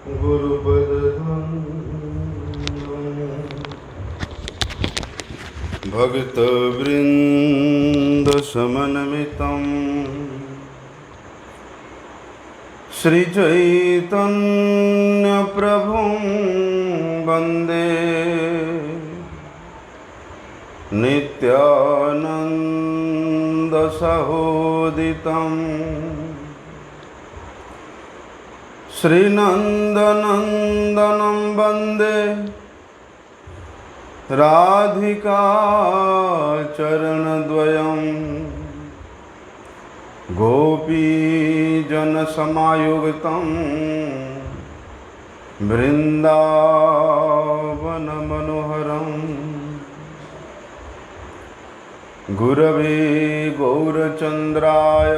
भक्तवृन्दसमन्वितं श्रीचैतन्यप्रभुं वन्दे नित्यानन्दसहोदितं श्रीनन्दनन्दनं वन्दे राधिका चरणद्वयं गोपीजनसमायुक्तं बृन्दावनमनोहरं गुरवे गौरचन्द्राय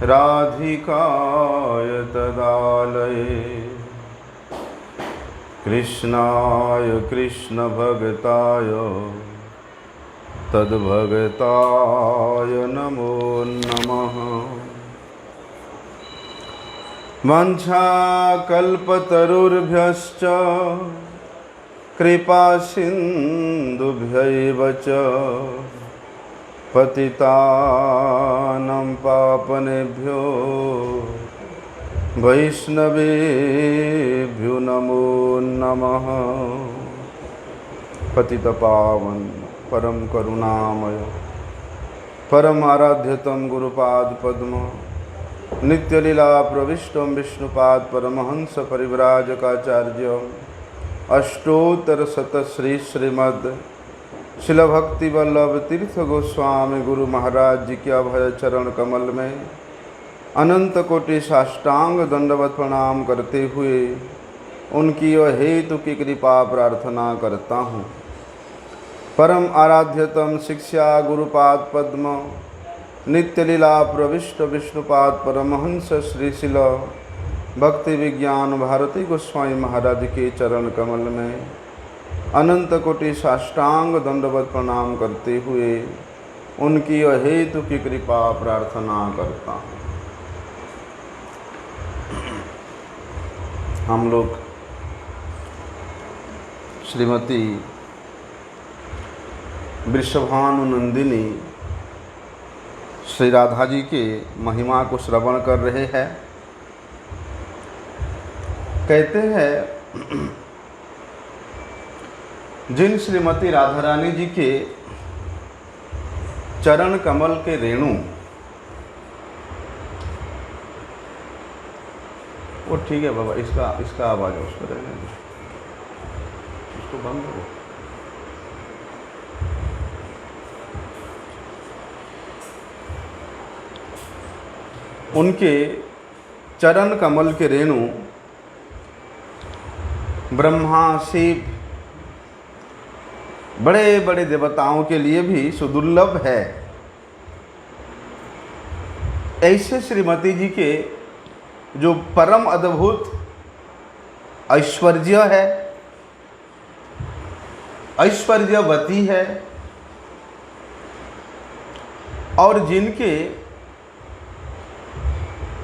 राधिकाय तदालये कृष्णाय कृष्णभक्ताय तद्भक्ताय नमो नमः। वाञ्छाकल्पतरुर्भ्यश्च कृपासिन्धुभ्यैव च पतितानां पावनेभ्यो वैष्णवेभ्यो नमो नमः। पतितपावन परम करुणामय परम आराध्यतम गुरुपाद पद्म नित्यलीला प्रविष्टम विष्णुपाद परमहंस परिव्राजकाचार्य अष्टोत्तर शत श्री श्रीमद् शिल भक्ति वल्लभ तीर्थ गोस्वामी गुरु महाराज जी के अभय चरण कमल में अनंत कोटि साष्टांग दंडवत प्रणाम करते हुए उनकी हेतु की कृपा प्रार्थना करता हूँ। परम आराध्यतम शिक्षा गुरुपाद पद्म नित्यलीला प्रविष्ट विष्णुपाद परमहंस श्री शिल भक्ति विज्ञान भारती गोस्वामी महाराज के चरण कमल में अनंत कोटि साष्टांग दंडवत प्रणाम करते हुए उनकी हेतु की कृपा प्रार्थना करता हूँ। हम लोग श्रीमती वृषभानुनंदिनी श्री राधा जी के महिमा को श्रवण कर रहे हैं। कहते हैं जिन श्रीमती राधा रानी जी के चरण कमल के रेणु, वो ठीक है बाबा, इसका आवाज़ है, उसको रहने दो, इसको बंद करो। उनके चरण कमल के रेणु ब्रह्मा शिव बड़े बड़े देवताओं के लिए भी सुदुर्लभ है। ऐसे श्रीमती जी के जो परम अद्भुत ऐश्वर्य है, ऐश्वर्यवती है, और जिनके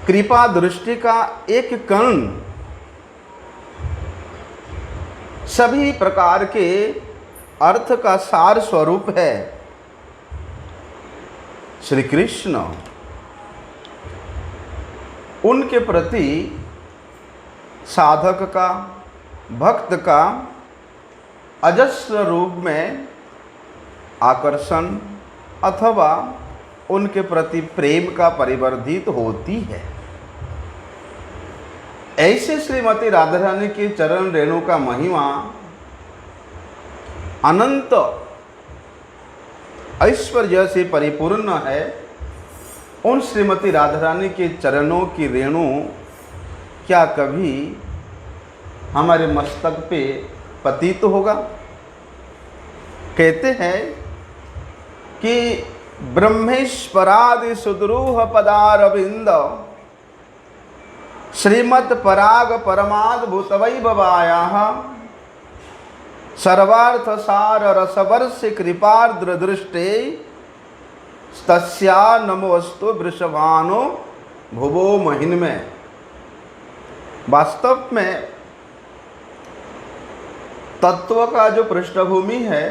कृपा दृष्टि का एक कण सभी प्रकार के अर्थ का सार स्वरूप है, श्री कृष्ण, उनके प्रति साधक का, भक्त का अजस्र रूप में आकर्षण अथवा उनके प्रति प्रेम का परिवर्धित होती है। ऐसे श्रीमती राधा रानी के चरण रेणु का महिमा अनंत ऐश्वर्य से परिपूर्ण है। उन श्रीमती राधा रानी के चरणों की रेणु क्या कभी हमारे मस्तक पे पतित होगा? कहते हैं कि ब्रह्मेश्वरादि सुदरूह पदारविंद श्रीमत् पराग परमाद्भुत वैभवायाः सर्वार्थ सार रसवर्ष कृपार्द्र दृष्टे तस्या नमोस्तु वृषभानो भुवो महिन्मे। वास्तव में तत्व का जो पृष्ठभूमि है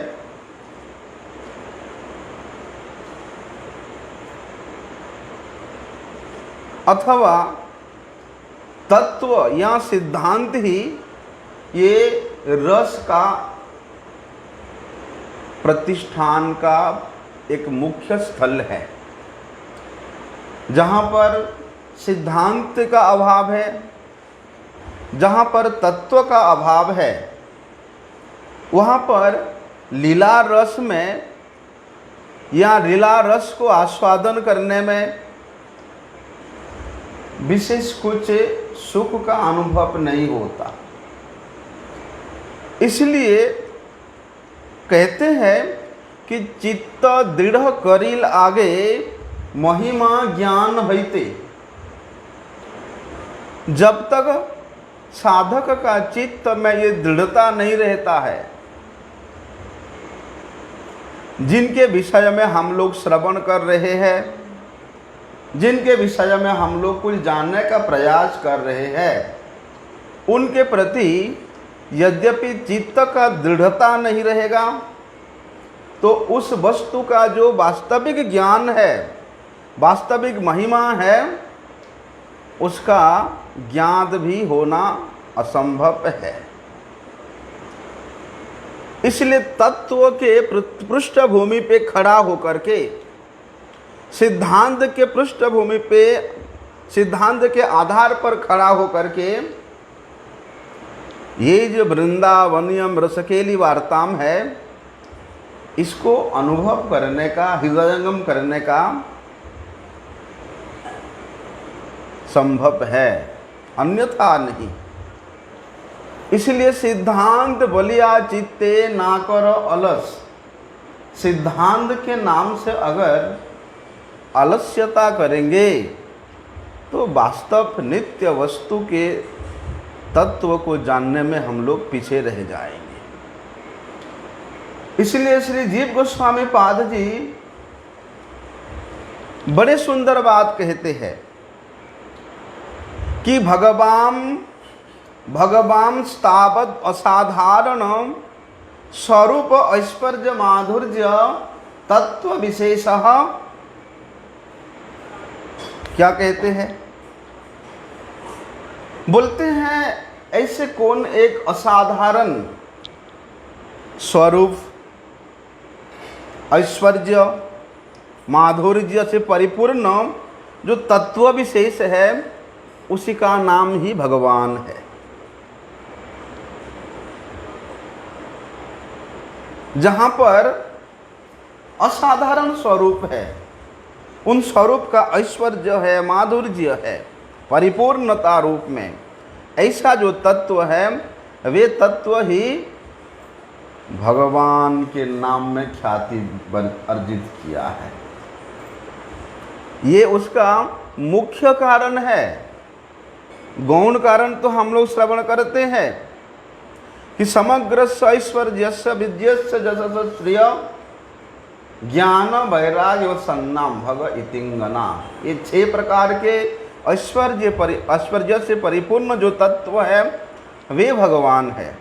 अथवा तत्व या सिद्धांत ही ये रस का प्रतिष्ठान का एक मुख्य स्थल है। जहाँ पर सिद्धांत का अभाव है, जहाँ पर तत्व का अभाव है, वहाँ पर लीला रस में या लीला रस को आस्वादन करने में विशेष कुछ सुख का अनुभव नहीं होता। इसलिए कहते हैं कि चित्त दृढ़ करिल आगे महिमा ज्ञान हईते। जब तक साधक का चित्त में ये दृढ़ता नहीं रहता है, जिनके विषय में हम लोग श्रवण कर रहे हैं, जिनके विषय में हम लोग कुछ जानने का प्रयास कर रहे हैं, उनके प्रति यद्यपि चित्त का दृढ़ता नहीं रहेगा तो उस वस्तु का जो वास्तविक ज्ञान है, वास्तविक महिमा है, उसका ज्ञान भी होना असंभव है। इसलिए तत्व के पृष्ठभूमि पे खड़ा होकर के, सिद्धांत के पृष्ठभूमि पे, सिद्धांत के आधार पर खड़ा होकर के ये जो वृंदावनियम रसकेली वार्ताम है, इसको अनुभव करने का, हृदयंगम करने का संभव है, अन्यथा नहीं। इसलिए सिद्धांत बलिया चित्ते ना करो अलस। सिद्धांत के नाम से अगर आलस्यता करेंगे तो वास्तव नित्य वस्तु के तत्व को जानने में हम लोग पीछे रह जाएंगे। इसलिए श्री जीव गोस्वामी पाद जी बड़े सुंदर बात कहते हैं कि भगवान स्थावत असाधारण स्वरूप ऐश्वर्य माधुर्य तत्व विशेष। क्या कहते हैं? बोलते हैं ऐसे कौन एक असाधारण स्वरूप, ऐश्वर्य, माधुर्य से परिपूर्ण जो तत्व विशेष है, उसी का नाम ही भगवान है। जहाँ पर असाधारण स्वरूप है, उन स्वरूप का ऐश्वर्य है, माधुर्य है, परिपूर्णता रूप में ऐसा जो तत्व है, वे तत्व ही भगवान के नाम में ख्याति अर्जित किया है। ये उसका मुख्य कारण है। गौण कारण तो हम लोग श्रवण करते हैं कि समग्र ऐश्वर्यस्य विद्यस्य जसस श्रिय ज्ञान वैराग्य व सन्नाम भग इतिंगना। ये 6 प्रकार के ऐश्वर्य से परिपूर्ण जो तत्व है, वे भगवान है।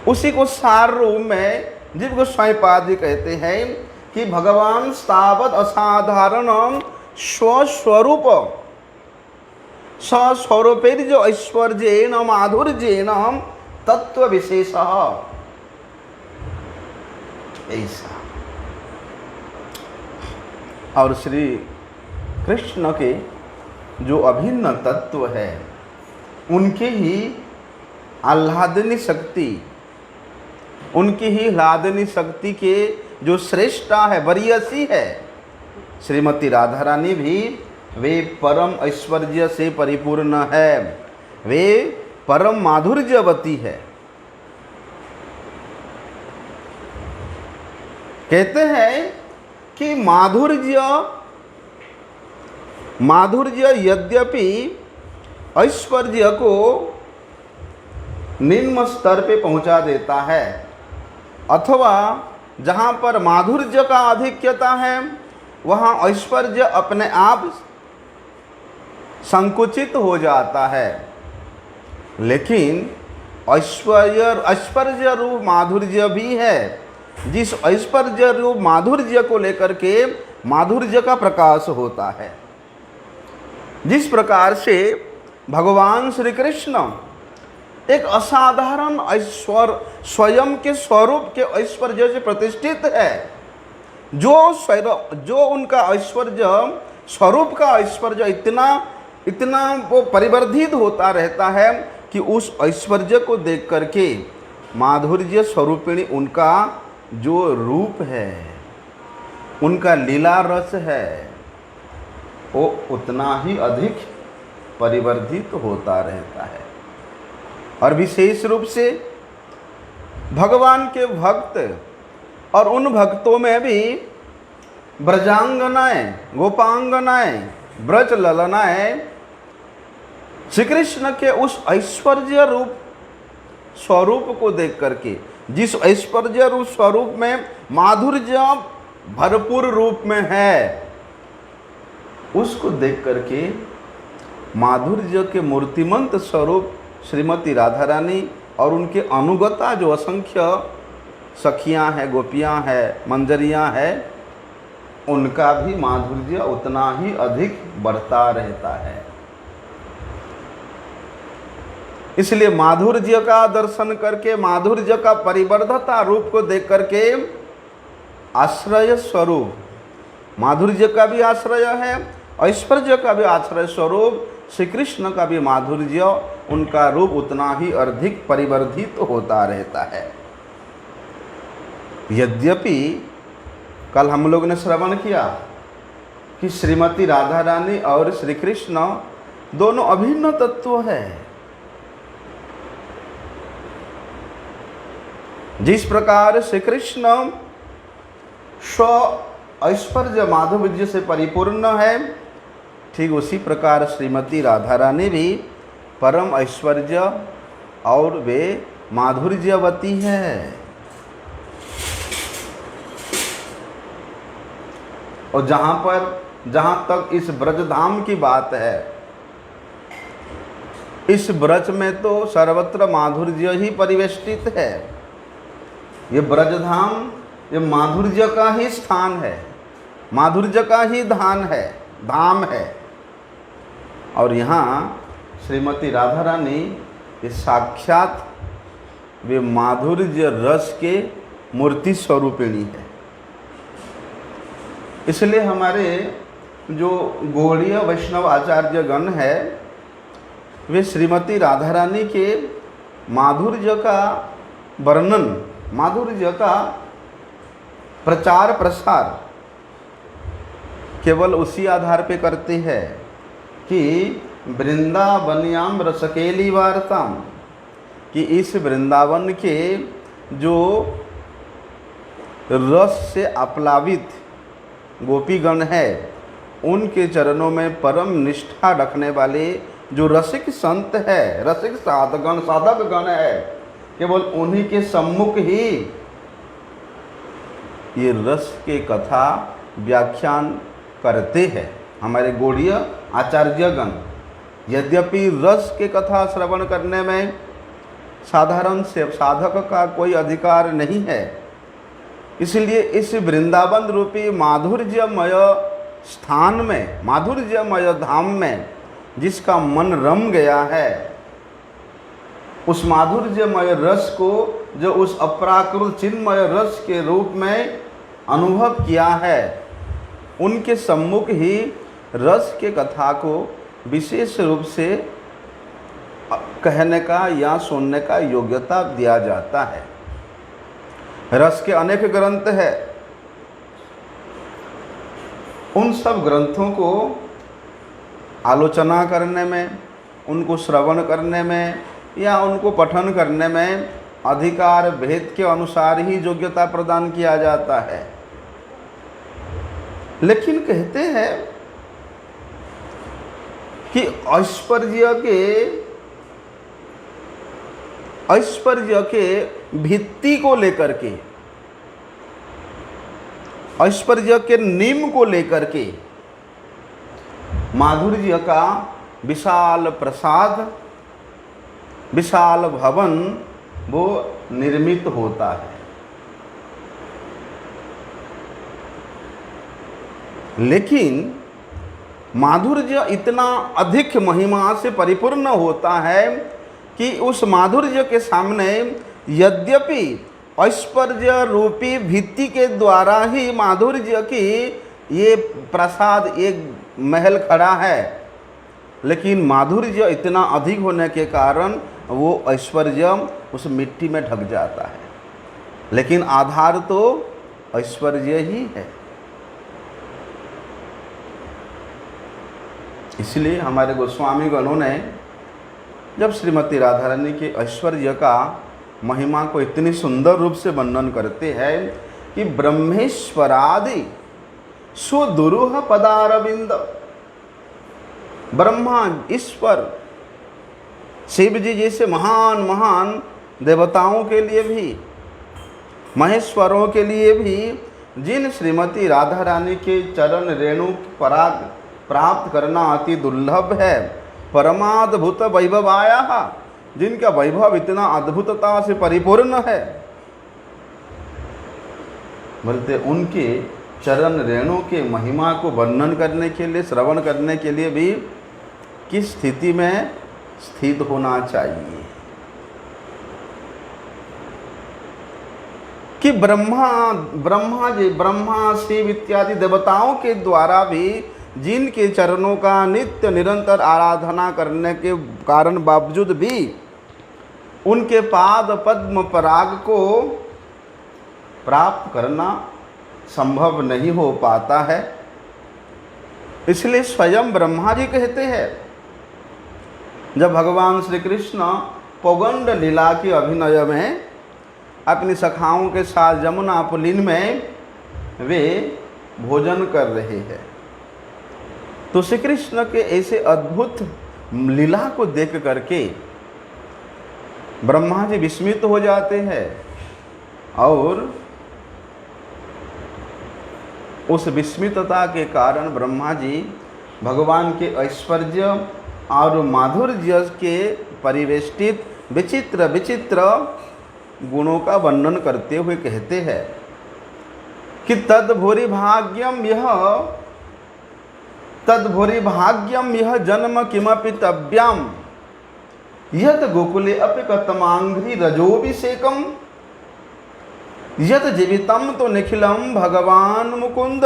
उसी को सार रूप में जीव गोस्वामी पाद जी कहते हैं कि भगवान स्थावत असाधारण स्वस्वरूप स्वस्वरूपेर जो ऐश्वर्येन माधुर्येन तत्व विशेष ऐसा। और श्री कृष्ण के जो अभिन्न तत्व है, उनके ही आह्लादनी शक्ति, उनकी ही आह्लादनी शक्ति के जो श्रेष्ठा है, वरीयसी है, श्रीमती राधा रानी भी वे परम ऐश्वर्य से परिपूर्ण है, वे परम माधुर्यवती है। कहते हैं कि माधुर्य यद्यपि ऐश्वर्य को निम्न स्तर पे पहुंचा देता है, अथवा जहाँ पर माधुर्य का आधिक्यता है, वहाँ ऐश्वर्य अपने आप संकुचित हो जाता है। लेकिन ऐश्वर्य रूप माधुर्य भी है, जिस ऐश्वर्य रूप माधुर्य को लेकर के माधुर्य का प्रकाश होता है। जिस प्रकार से भगवान श्री कृष्ण एक असाधारण स्वयं के स्वरूप के ऐश्वर्य से प्रतिष्ठित है, जो उनका ऐश्वर्य स्वरूप का ऐश्वर्य इतना वो परिवर्धित होता रहता है कि उस ऐश्वर्य को देख करके माधुर्य स्वरूपिणी उनका जो रूप है, उनका लीला रस है, वो उतना ही अधिक परिवर्धित होता रहता है। और विशेष रूप से भगवान के भक्त और उन भक्तों में भी ब्रजांगनाएं, गोपांगनाएं, ब्रज ललनाएं श्री कृष्ण के उस ऐश्वर्य रूप स्वरूप को देख करके, जिस ऐश्वर्य रूप स्वरूप में माधुर्य भरपूर रूप में है, उसको देख करके माधुर्य के मूर्तिमंत स्वरूप श्रीमती राधा रानी और उनके अनुगता जो असंख्य सखियां हैं, गोपियां हैं, मंजरियां हैं, उनका भी माधुर्य उतना ही अधिक बढ़ता रहता है। इसलिए माधुर्य का दर्शन करके, माधुर्य का परिवर्धता रूप को देख करके आश्रय स्वरूप, माधुर्य का भी आश्रय है, ऐश्वर्य का भी आश्रय स्वरूप श्री कृष्ण का भी माधुर्य, उनका रूप उतना ही अधिक परिवर्धित होता रहता है। यद्यपि कल हम लोग ने श्रवण किया कि श्रीमती राधा रानी और श्री कृष्ण दोनों अभिन्न तत्व है। जिस प्रकार श्री कृष्ण स्व ऐश्वर्य माधुर्य से परिपूर्ण है, ठीक उसी प्रकार श्रीमती राधा रानी भी परम ऐश्वर्य और वे माधुर्यवती है। और जहाँ तक इस ब्रजधाम की बात है, इस ब्रज में तो सर्वत्र माधुर्य ही परिवेष्टित है। ये ब्रजधाम ये माधुर्य का ही स्थान है, माधुर्य का ही धाम है। और यहाँ श्रीमती राधा रानी ये साक्षात वे माधुर्य रस के मूर्ति स्वरूपिणी है। इसलिए हमारे जो गौड़ीय वैष्णव आचार्य गण है, वे श्रीमती राधा रानी के माधुर्य का वर्णन, माधुर्य का प्रचार प्रसार केवल उसी आधार पे करते हैं कि वृंदावन्याम रसकेली वार्ताम, कि इस वृंदावन के जो रस से आप्लावित गोपीगण है, उनके चरणों में परम निष्ठा रखने वाले जो रसिक संत है, रसिक साधक गण है, केवल उन्हीं के सम्मुख ही ये रस के कथा व्याख्यान करते हैं हमारे गौड़ीय आचार्यगण। यद्यपि रस के कथा श्रवण करने में साधारण से साधक का कोई अधिकार नहीं है, इसलिए इस वृंदावन रूपी माधुर्यमय स्थान में, माधुर्यमय धाम में जिसका मन रम गया है, उस माधुर्यमय रस को जो उस अपराकृत चिन्मय रस के रूप में अनुभव किया है, उनके सम्मुख ही रस के कथा को विशेष रूप से कहने का या सुनने का योग्यता दिया जाता है। रस के अनेक ग्रंथ है, उन सब ग्रंथों को आलोचना करने में, उनको श्रवण करने में या उनको पठन करने में अधिकार भेद के अनुसार ही योग्यता प्रदान किया जाता है। लेकिन कहते हैं कि ऐश्वर्य के भित्ति को लेकर के, ऐश्वर्य के निम्न को लेकर के माधुर्य का विशाल प्रसाद, विशाल भवन वो निर्मित होता है। लेकिन माधुर्य इतना अधिक महिमा से परिपूर्ण होता है कि उस माधुर्य के सामने यद्यपि ऐश्वर्य रूपी भित्ति के द्वारा ही माधुर्य की ये प्रसाद एक महल खड़ा है, लेकिन माधुर्य इतना अधिक होने के कारण वो ऐश्वर्य उस मिट्टी में ढक जाता है, लेकिन आधार तो ऐश्वर्य ही है। इसलिए हमारे गोस्वामी गणों ने जब श्रीमती राधा रानी के ऐश्वर्य का महिमा को इतनी सुंदर रूप से वर्णन करते हैं कि ब्रह्मेश्वरादि सुदुरूह पदारविंद, ब्रह्मा ईश्वर शिव जी जैसे महान महान देवताओं के लिए भी, महेश्वरों के लिए भी, जिन श्रीमती राधा रानी के चरण रेणु पराग प्राप्त करना अति दुर्लभ है, परमाद्भुत वैभवाया, जिनका वैभव इतना अद्भुतता से परिपूर्ण है, बोलते उनके चरण रेणु के महिमा को वर्णन करने के लिए, श्रवण करने के लिए भी किस स्थिति में स्थित होना चाहिए कि ब्रह्मा शिव इत्यादि देवताओं के द्वारा भी जिनके चरणों का नित्य निरंतर आराधना करने के कारण बावजूद भी उनके पाद पद्म पराग को प्राप्त करना संभव नहीं हो पाता है। इसलिए स्वयं ब्रह्मा जी कहते हैं, जब भगवान श्री कृष्ण पौगंड लीला के अभिनय में अपनी सखाओं के साथ यमुना पुलिन में वे भोजन कर रहे हैं, तो श्री कृष्ण के ऐसे अद्भुत लीला को देख करके ब्रह्मा जी विस्मित हो जाते हैं और उस विस्मितता के कारण ब्रह्मा जी भगवान के ऐश्वर्य और माधुर्य के परिवेष्टित विचित्र विचित्र गुणों का वर्णन करते हुए कहते हैं कि तद्भुरि भाग्यम यह जन्म किमपि तव्याम यत गोकुले अपि कतमांघ्रि रजोभिषेकम यत जीवितम तो निखिलम भगवान मुकुंद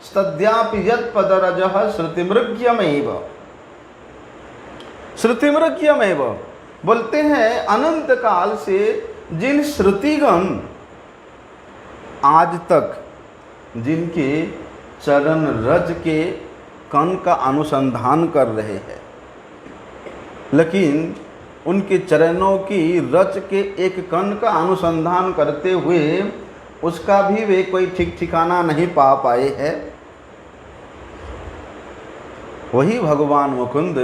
सद्यापि यत पदरजः श्रुतिमृग्यमेव। बोलते हैं अनंत काल से जिन श्रुतिगण आज तक जिनके चरण रज के कण का अनुसंधान कर रहे हैं, लेकिन उनके चरणों की रच के एक कण का अनुसंधान करते हुए उसका भी वे कोई ठीक ठिकाना नहीं पा पाए हैं, वही भगवान मुकुंद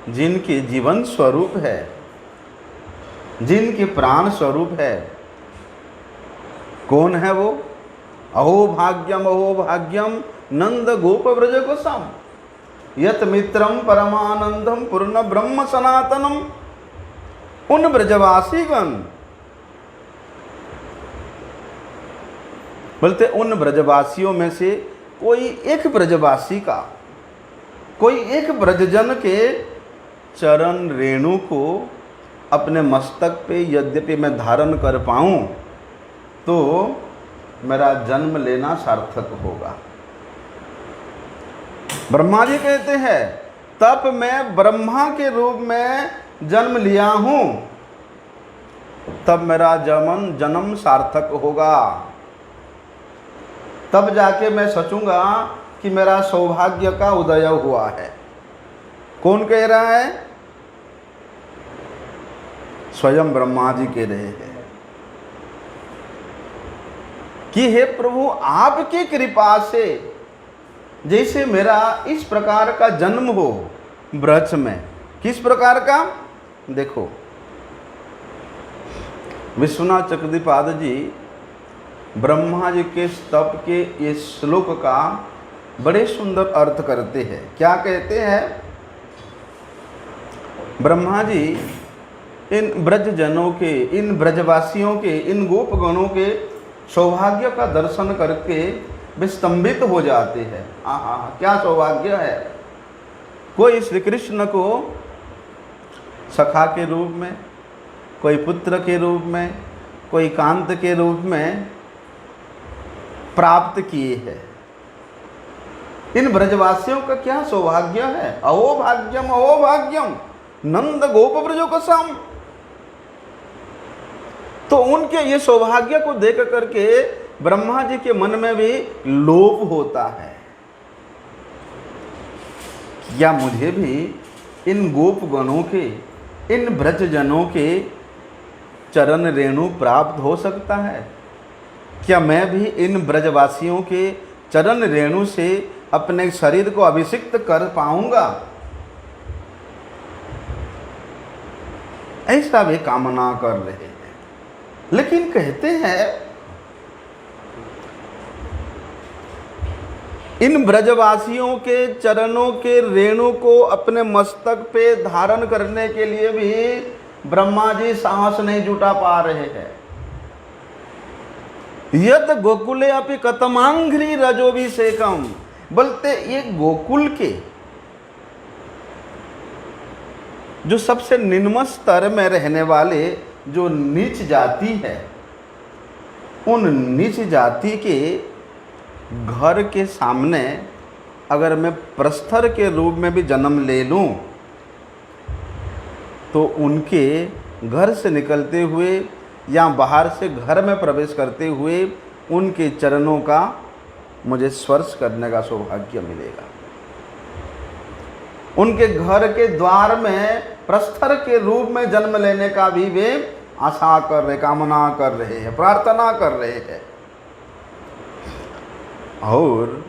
जिनके जीवन स्वरूप है, जिनके प्राण स्वरूप है, कौन है वो? अहो भाग्यम नंद गोप व्रज गोसाम यत मित्रम परमानंदम पूर्ण ब्रह्म सनातनम। उन ब्रजवासीगण, बोलते उन ब्रजवासियों में से कोई एक ब्रजवासी का, कोई एक ब्रजजन के चरण रेणु को अपने मस्तक पे यद्यपि मैं धारण कर पाऊं तो मेरा जन्म लेना सार्थक होगा। ब्रह्मा जी कहते हैं तब मैं ब्रह्मा के रूप में जन्म लिया हूं, तब मेरा जन्म सार्थक होगा, तब जाके मैं सोचूंगा कि मेरा सौभाग्य का उदय हुआ है। कौन कह रहा है? स्वयं ब्रह्मा जी कह रहे हैं कि हे प्रभु आपकी कृपा से जैसे मेरा इस प्रकार का जन्म हो ब्रज में। किस प्रकार का? देखो, विश्वनाथ चक्रधीपाद जी ब्रह्मा जी के स्तव के ये श्लोक का बड़े सुंदर अर्थ करते हैं। क्या कहते हैं ब्रह्मा जी इन ब्रजजनों के, इन ब्रजवासियों के, इन गोपगणों के सौभाग्य का दर्शन करके विस्तंभित हो जाते हैं। आहा, क्या सौभाग्य है। कोई श्री कृष्ण को सखा के रूप में, कोई पुत्र के रूप में, कोई कांत के रूप में प्राप्त किए हैं। इन ब्रजवासियों का क्या सौभाग्य है। अहोभाग्यम अहोभाग्यम नंद गोप ब्रजोकसम। तो उनके ये सौभाग्य को देख करके ब्रह्मा जी के मन में भी लोभ होता है, क्या मुझे भी इन गोप गणों के, इन ब्रजजनों के चरण रेणु प्राप्त हो सकता है। क्या मैं भी इन ब्रजवासियों के चरण रेणु से अपने शरीर को अभिषिक्त कर पाऊंगा। ऐसा वे कामना कर रहे हैं। लेकिन कहते हैं इन ब्रजवासियों के चरणों के रेणु को अपने मस्तक पे धारण करने के लिए भी ब्रह्मा जी साहस नहीं जुटा पा रहे हैं। यद गोकुले अपि कतमांघ्रि रजोभिषेकम, बोलते ये गोकुल के जो सबसे निम्न स्तर में रहने वाले जो नीच जाति है, उन नीच जाति के घर के सामने अगर मैं प्रस्तर के रूप में भी जन्म ले लूं, तो उनके घर से निकलते हुए या बाहर से घर में प्रवेश करते हुए उनके चरणों का मुझे स्पर्श करने का सौभाग्य मिलेगा। उनके घर के द्वार में प्रस्तर के रूप में जन्म लेने का भी वे आशा कर रहे, कामना कर रहे हैं, प्रार्थना कर रहे हैं। और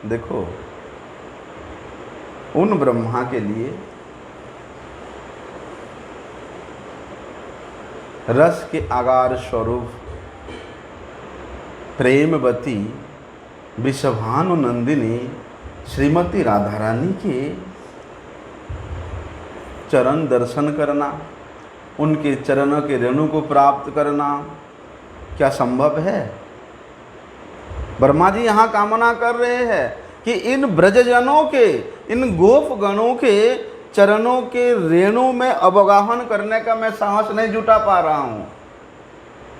देखो, उन ब्रह्मा के लिए रस के आगार स्वरूप प्रेमवती वृषभानु नंदिनी श्रीमती राधा रानी के चरण दर्शन करना, उनके चरणों के रेणु को प्राप्त करना क्या संभव है? ब्रह्मा जी यहाँ कामना कर रहे हैं कि इन ब्रजजनों के, इन गोप गणों के चरणों के रेणु में अवगाहन करने का मैं साहस नहीं जुटा पा रहा हूँ।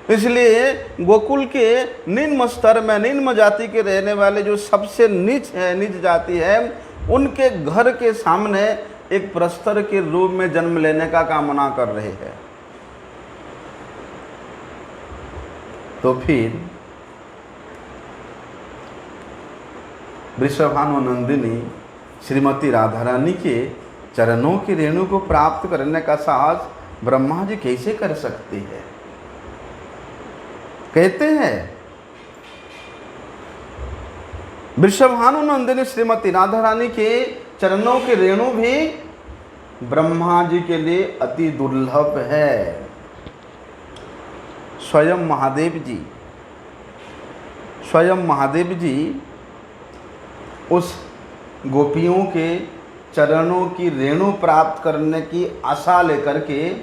इसलिए गोकुल के निम्न स्तर में, निम्न जाति के रहने वाले जो सबसे नीच है, नीच जाति है, उनके घर के सामने एक प्रस्तर के रूप में जन्म लेने का कामना कर रहे हैं। तो फिर वृषभानु नंदिनी श्रीमती राधा रानी के चरणों की रेणु को प्राप्त करने का साहस ब्रह्मा जी कैसे कर सकते हैं? कहते हैं वृषभानु नंदिनी श्रीमती राधा रानी के चरणों के रेणु भी ब्रह्मा जी के लिए अति दुर्लभ है। स्वयं महादेव जी उस गोपियों के चरणों की रेणु प्राप्त करने की आशा लेकर के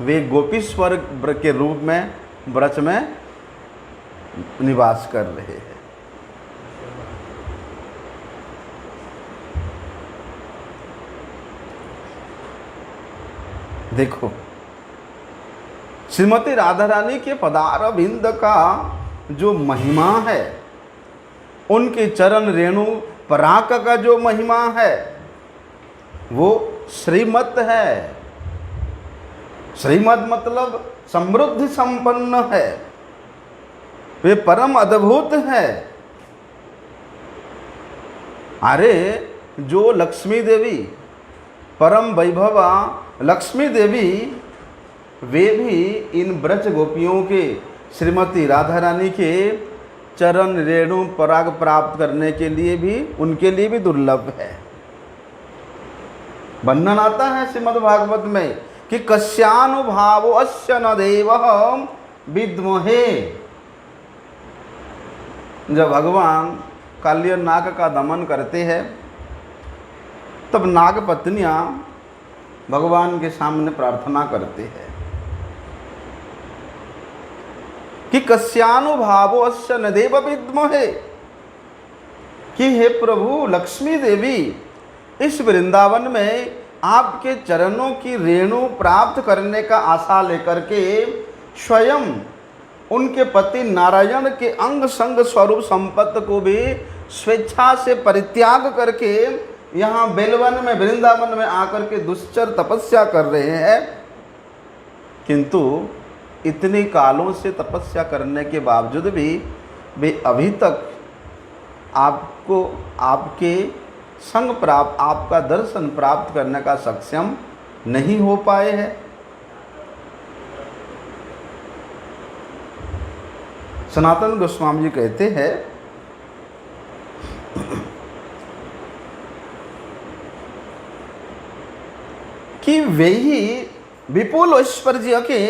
वे गोपीश्वर के रूप में ब्रज में निवास कर रहे हैं। देखो, श्रीमती राधा रानी के पदारविंद का जो महिमा है, उनके चरण रेणु पराग का जो महिमा है, वो श्रीमत है। श्रीमत मतलब समृद्धि संपन्न है, वे परम अद्भुत है। अरे जो लक्ष्मी देवी, परम वैभवा लक्ष्मी देवी, वे भी इन ब्रज गोपियों के, श्रीमती राधा रानी के चरण रेणु पराग प्राप्त करने के लिए भी, उनके लिए भी दुर्लभ है। वर्णन आता है श्रीमद् भागवत में कि कस्यानुभावो अस्य न देवः विद्महे। जब भगवान काल्य नाग का दमन करते हैं, तब नाग पत्नियां भगवान के सामने प्रार्थना करते हैं कि कस्यानुभावो अस्य न देव विद्महे, कि हे प्रभु लक्ष्मी देवी इस वृंदावन में आपके चरणों की रेणु प्राप्त करने का आशा लेकर के स्वयं उनके पति नारायण के अंग संग स्वरूप संपत्ति को भी स्वेच्छा से परित्याग करके यहाँ बेलवन में वृंदावन में आकर के दुश्चर तपस्या कर रहे हैं, किंतु इतने कालों से तपस्या करने के बावजूद भी वे अभी तक आपको आपके संग प्राप्त आपका दर्शन प्राप्त करने का सक्षम नहीं हो पाए हैं। सनातन गोस्वामी जी कहते हैं कि वे ही विपुल ऐश्वर्य के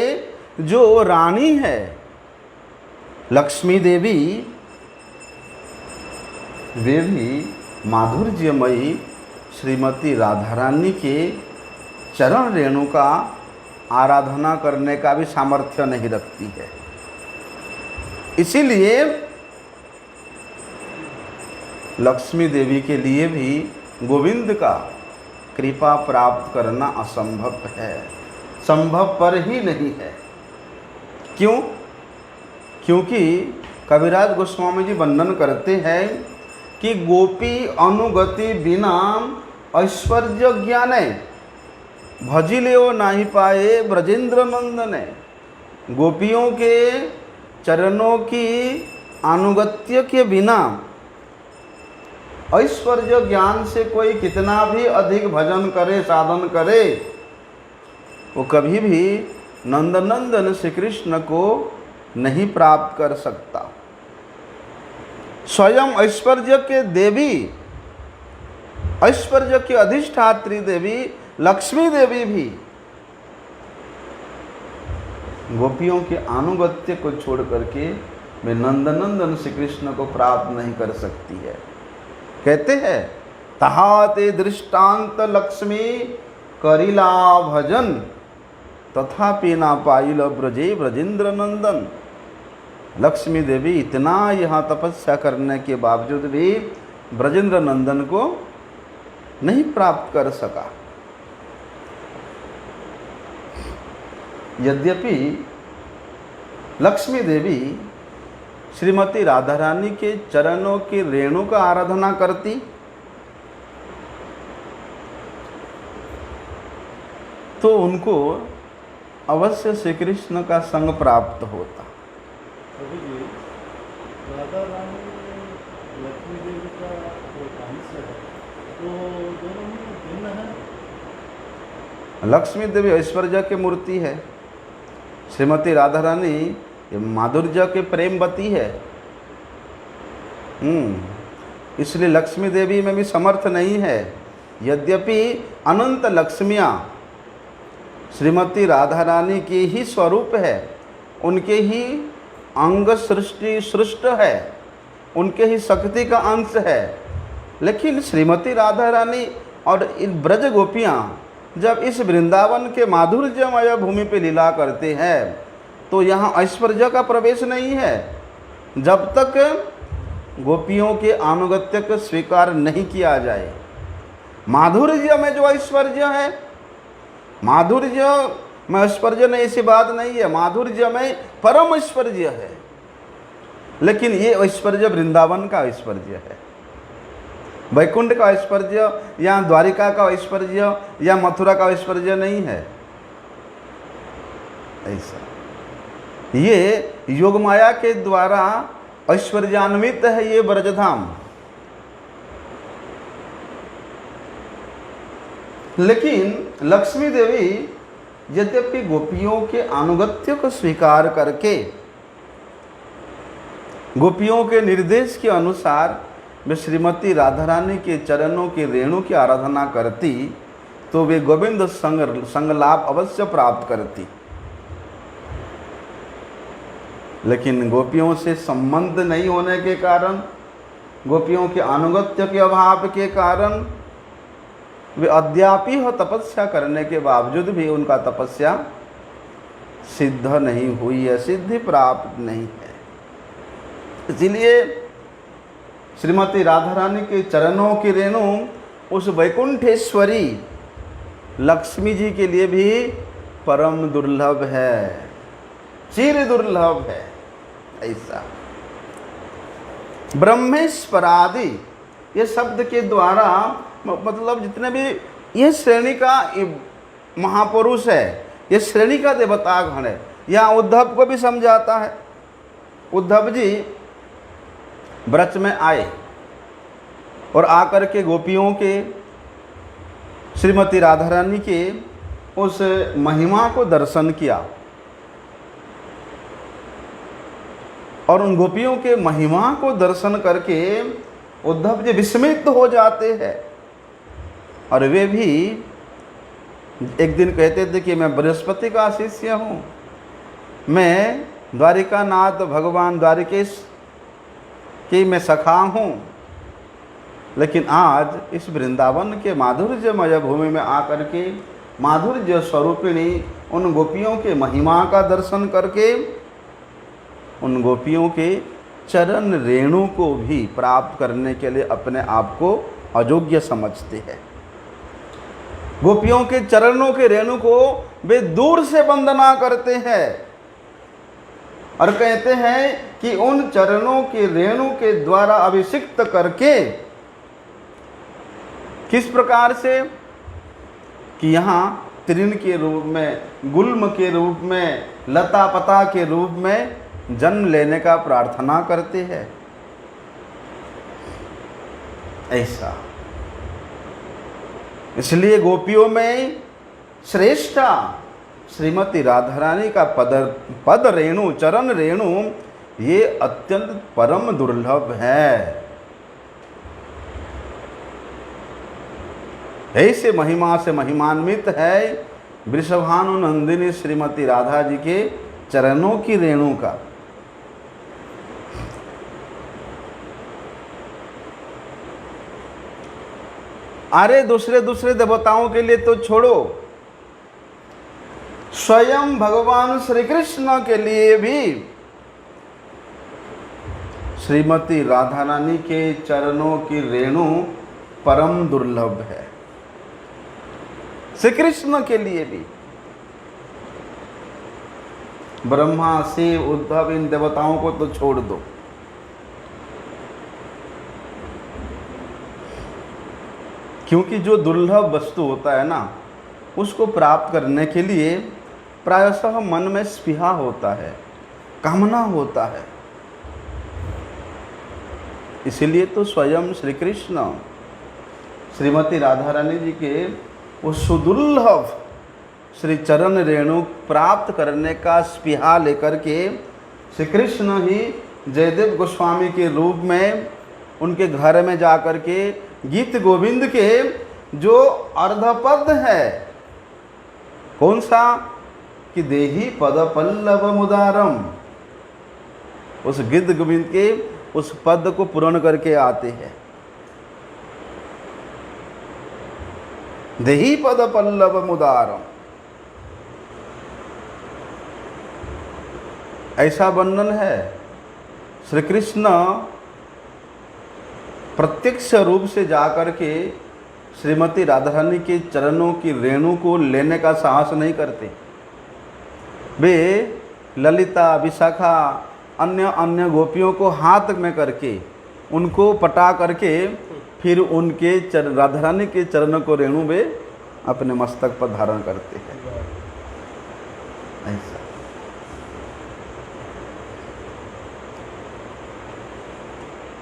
जो रानी है लक्ष्मी देवी, वे भी माधुर्यमयी श्रीमती राधा रानी के चरण रेणु का आराधना करने का भी सामर्थ्य नहीं रखती है। इसीलिए लक्ष्मी देवी के लिए भी गोविंद का कृपा प्राप्त करना असंभव है, संभव पर ही नहीं है। क्यों? क्योंकि कविराज गोस्वामी जी वर्णन करते हैं कि गोपी अनुगति बिना ऐश्वर्य ज्ञाने भजिलेओ नहीं पाए ब्रजेंद्र नंदने। गोपियों के चरणों की अनुगत्य के बिना ऐश्वर्य ज्ञान से कोई कितना भी अधिक भजन करे साधन करे, वो कभी भी नंदनंदन श्री कृष्ण को नहीं प्राप्त कर सकता। स्वयं ऐश्वर्य के देवी, ऐश्वर्य की अधिष्ठात्री देवी लक्ष्मी देवी भी गोपियों के अनुगत्य को छोड़ करके वे नंदनंदन श्री कृष्ण को प्राप्त नहीं कर सकती है। कहते हैं तहाते दृष्टांत लक्ष्मी करिला भजन तथापि ना पाइल ब्रजे ब्रजेंद्र नंदन। लक्ष्मी देवी इतना यहाँ तपस्या करने के बावजूद भी ब्रजेंद्र नंदन को नहीं प्राप्त कर सका। यद्यपि लक्ष्मी देवी श्रीमती राधा रानी के चरणों की रेणु का आराधना करती, तो उनको अवश्य श्री कृष्ण का संग प्राप्त होता। राधा रानी लक्ष्मी देवी का जो अंश है तो दोनों में भिन्न है। लक्ष्मी देवी ऐश्वर्य की मूर्ति है, श्रीमती राधा रानी ये माधुर्य के प्रेमवती है। इसलिए लक्ष्मी देवी में भी समर्थ नहीं है। यद्यपि अनंत लक्ष्मियाँ श्रीमती राधा रानी की ही स्वरूप है, उनके ही अंग सृष्टि सृष्ट है, उनके ही शक्ति का अंश है, लेकिन श्रीमती राधा रानी और इन ब्रज गोपियाँ जब इस वृंदावन के माधुर्यमय भूमि पे लीला करते हैं तो यहाँ ऐश्वर्य का प्रवेश नहीं है। जब तक गोपियों के अनुगत्य को स्वीकार नहीं किया जाए, माधुर्य में जो ऐश्वर्य है, माधुर्य में ऐश्वर्य नहीं ऐसी बात नहीं है, माधुर्य में परम ऐश्वर्य है, लेकिन ये ऐश्वर्य वृंदावन का ऐश्वर्य है, वैकुंठ का ऐश्वर्य या द्वारिका का ऐश्वर्य या मथुरा का ऐश्वर्य नहीं है। ऐसा ये योग माया के द्वारा ऐश्वर्यान्वित है ये ब्रजधाम। लेकिन लक्ष्मी देवी यद्यपि गोपियों के अनुगत्य को स्वीकार करके गोपियों के निर्देश के अनुसार वे श्रीमती राधा रानी के चरणों के रेणु की आराधना करती, तो वे गोविंद संग लाभ अवश्य प्राप्त करती। लेकिन गोपियों से संबंध नहीं होने के कारण, गोपियों के अनुगत्य के अभाव के कारण वे अद्यापि हो तपस्या करने के बावजूद भी उनका तपस्या सिद्ध नहीं हुई है, सिद्धि प्राप्त नहीं है। इसीलिए श्रीमती राधा रानी के चरणों की रेणु उस वैकुंठेश्वरी लक्ष्मी जी के लिए भी परम दुर्लभ है, चिर दुर्लभ है। ऐसा ब्रह्मेश्वरादि ये शब्द के द्वारा मतलब जितने भी ये श्रेणी का महापुरुष है, ये श्रेणी का देवता गण है। यहाँ उद्धव को भी समझाता है। उद्धव जी ब्रज में आए और आकर के गोपियों के, श्रीमती राधा रानी के उस महिमा को दर्शन किया और उन गोपियों के महिमा को दर्शन करके उद्धव जी विस्मित हो जाते हैं। और वे भी एक दिन कहते थे कि मैं बृहस्पति का शिष्य हूँ, मैं द्वारिकानाथ भगवान द्वारिकेश की मैं सखा हूँ, लेकिन आज इस वृंदावन के माधुर्यमय भूमि में आकर के माधुर्य स्वरूपिणी उन गोपियों के महिमा का दर्शन करके उन गोपियों के चरण रेणु को भी प्राप्त करने के लिए अपने आप को अयोग्य समझते हैं। गोपियों के चरणों के रेणु को वे दूर से वंदना करते हैं और कहते हैं कि उन चरणों के रेणु के द्वारा अभिषिक्त करके, किस प्रकार से कि यहाँ तृण के रूप में, गुल्म के रूप में, लता पता के रूप में जन्म लेने का प्रार्थना करते हैं। ऐसा इसलिए गोपियों में श्रेष्ठा श्रीमती राधा रानी का पद रेणु, चरण रेणु ये अत्यंत परम दुर्लभ है। ऐसे महिमा से महिमान्वित है वृषभानुनंदिनी श्रीमती राधा जी के चरणों की रेणु का। अरे दूसरे देवताओं के लिए तो छोड़ो, स्वयं भगवान श्री कृष्ण के लिए भी श्रीमती राधा रानी के चरणों की रेणु परम दुर्लभ है। श्री कृष्ण के लिए भी, ब्रह्मा शिव उद्धव इन देवताओं को तो छोड़ दो, क्योंकि जो दुर्लभ वस्तु होता है ना, उसको प्राप्त करने के लिए प्रायशः मन में स्पृहा होता है, कामना होता है। इसीलिए तो स्वयं श्री कृष्ण श्रीमती राधा रानी जी के उस सुदुर्लभ श्री चरण रेणु प्राप्त करने का स्पृहा लेकर के श्री कृष्ण ही जयदेव गोस्वामी के रूप में उनके घर में जाकर के गीत गोविंद के जो अर्धपद है, कौन सा कि देही पद पल्लव मुदारम, उस गीत गोविंद के उस पद को पूर्ण करके आते हैं। देही पद पल्लव मुदारम, ऐसा वर्णन है। श्री कृष्ण प्रत्यक्ष रूप से जाकर के श्रीमती राधा रानी के चरणों की रेणु को लेने का साहस नहीं करते। वे ललिता, विशाखा, अन्य गोपियों को हाथ में करके उनको पटा करके फिर उनके राधा रानी के चरणों को रेणु वे अपने मस्तक पर धारण करते हैं। ऐसा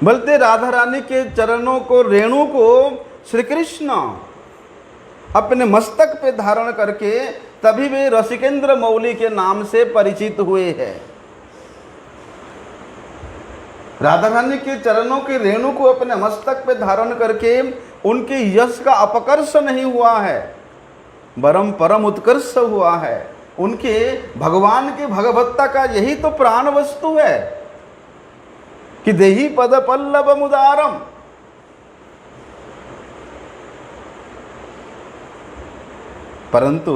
बोलते राधा रानी के चरणों को रेणु को श्री कृष्ण अपने मस्तक पे धारण करके तभी वे रसिकेंद्र मौली के नाम से परिचित हुए हैं। राधा रानी के चरणों के रेणु को अपने मस्तक पे धारण करके उनके यश का अपकर्ष नहीं हुआ है, वरम परम उत्कर्ष हुआ है। उनके भगवान के भगवत्ता का यही तो प्राण वस्तु है कि देही पद पल्लव मुदारम। परंतु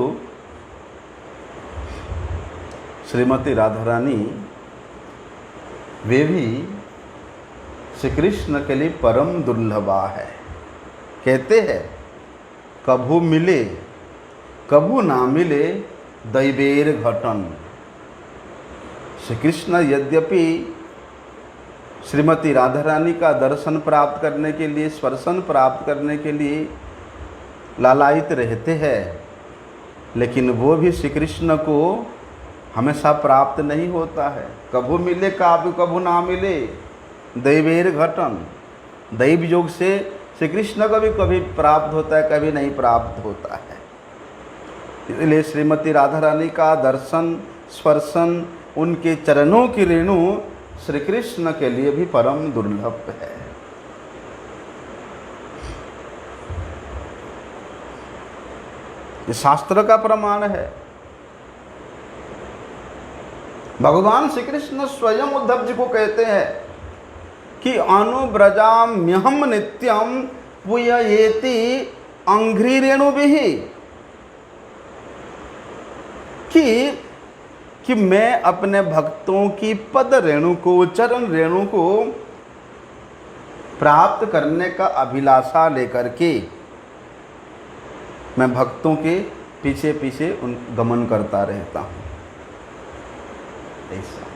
श्रीमती राधा रानी वे भी श्री कृष्ण के लिए परम दुर्लभा है। कहते हैं कभू मिले कभू ना मिले दैवेर घटन। श्री कृष्ण यद्यपि श्रीमती राधा रानी का दर्शन प्राप्त करने के लिए, स्पर्शन प्राप्त करने के लिए लालायित रहते हैं, लेकिन वो भी श्री कृष्ण को हमेशा प्राप्त नहीं होता है। कभू मिले कभू ना मिले दैवेर घटन। दैव योग से श्री कृष्ण को भी कभी प्राप्त होता है, कभी नहीं प्राप्त होता है। इसलिए श्रीमती राधा रानी का दर्शन, स्पर्शन, उनके चरणों की रेणु श्री कृष्ण के लिए भी परम दुर्लभ है। ये शास्त्र का प्रमाण है। भगवान श्री कृष्ण स्वयं उद्धव जी को कहते हैं कि अनुव्रजाम्यहम नित्यम पुययेति अंघ्रि रेणुभिः, कि मैं अपने भक्तों की पद रेणु को, चरण रेणु को प्राप्त करने का अभिलाषा लेकर के मैं भक्तों के पीछे पीछे उन गमन करता रहता हूँ। ऐसा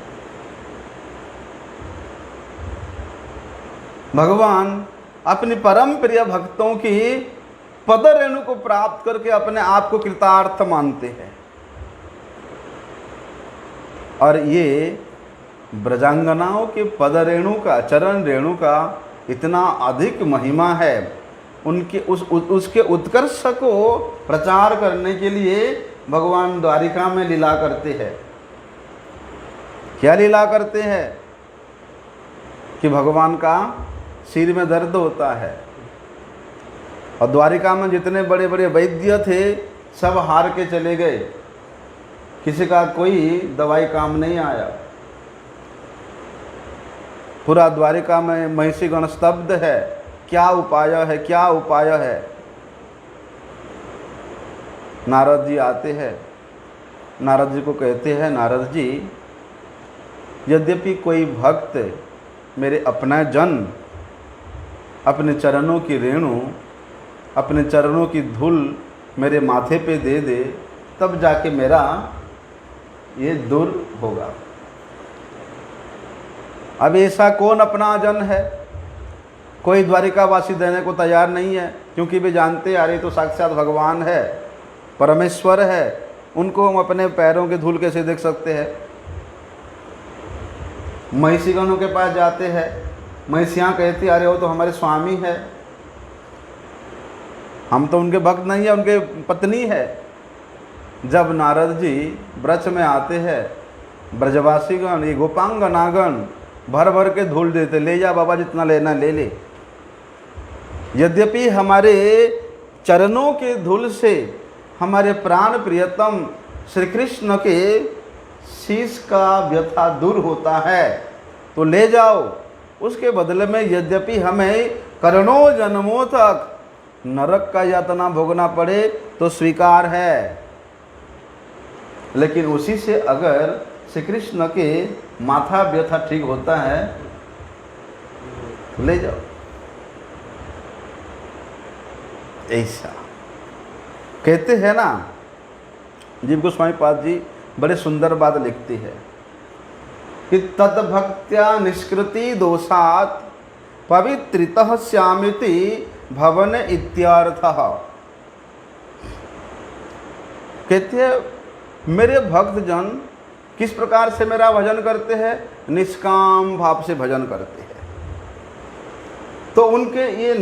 भगवान अपनी परम प्रिय भक्तों की पद रेणु को प्राप्त करके अपने आप को कृतार्थ मानते हैं। और ये ब्रजांगनाओं के पद रेणु का, चरण रेणु का इतना अधिक महिमा है। उनके उसके उत्कर्ष को प्रचार करने के लिए भगवान द्वारिका में लीला करते हैं। क्या लीला करते हैं कि भगवान का सिर में दर्द होता है और द्वारिका में जितने बड़े बड़े वैद्य थे सब हार के चले गए, किसी का कोई दवाई काम नहीं आया। पूरा द्वारिका में महिषीगण स्तब्ध है, क्या उपाय है, क्या उपाय है। नारद जी आते हैं, नारद जी को कहते हैं, नारद जी यद्यपि कोई भक्त मेरे अपना जन अपने चरणों की रेणु, अपने चरणों की धूल मेरे माथे पे दे दे, तब जाके मेरा ये दूर होगा। अब ऐसा कौन अपना जन है? कोई द्वारिकावासी देने को तैयार नहीं है, क्योंकि वे जानते आ रहे तो साक्षात भगवान है, परमेश्वर है, उनको हम अपने पैरों के धूल कैसे देख सकते हैं। महिषीगणों के पास जाते हैं, महिषियाँ कहती अरे वो तो हमारे स्वामी है, हम तो उनके भक्त नहीं है, उनके पत्नी है। जब नारद जी ब्रज में आते हैं, ब्रजवासीगण, ये गोपांगनागण भर भर के धूल देते, ले जा बाबा जितना लेना ले ले। यद्यपि हमारे चरणों के धूल से हमारे प्राण प्रियतम श्री कृष्ण के शीश का व्यथा दूर होता है, तो ले जाओ। उसके बदले में यद्यपि हमें करोड़ों जन्मों तक नरक का यातना भोगना पड़े तो स्वीकार है, लेकिन उसी से अगर श्री कृष्ण के माथा व्यथा ठीक होता है ले जाओ। ऐसा कहते हैं ना, जीव गोस्वामी पाद जी बड़े सुंदर बात लिखती है कि तद्भक्त्या निष्कृति दोषात् पवित्रितः श्यामिति भवन इत्यार्थः। कहते हैं मेरे भक्त जन किस प्रकार से मेरा भजन करते हैं? निष्काम भाव से भजन करते हैं। तो उनके ये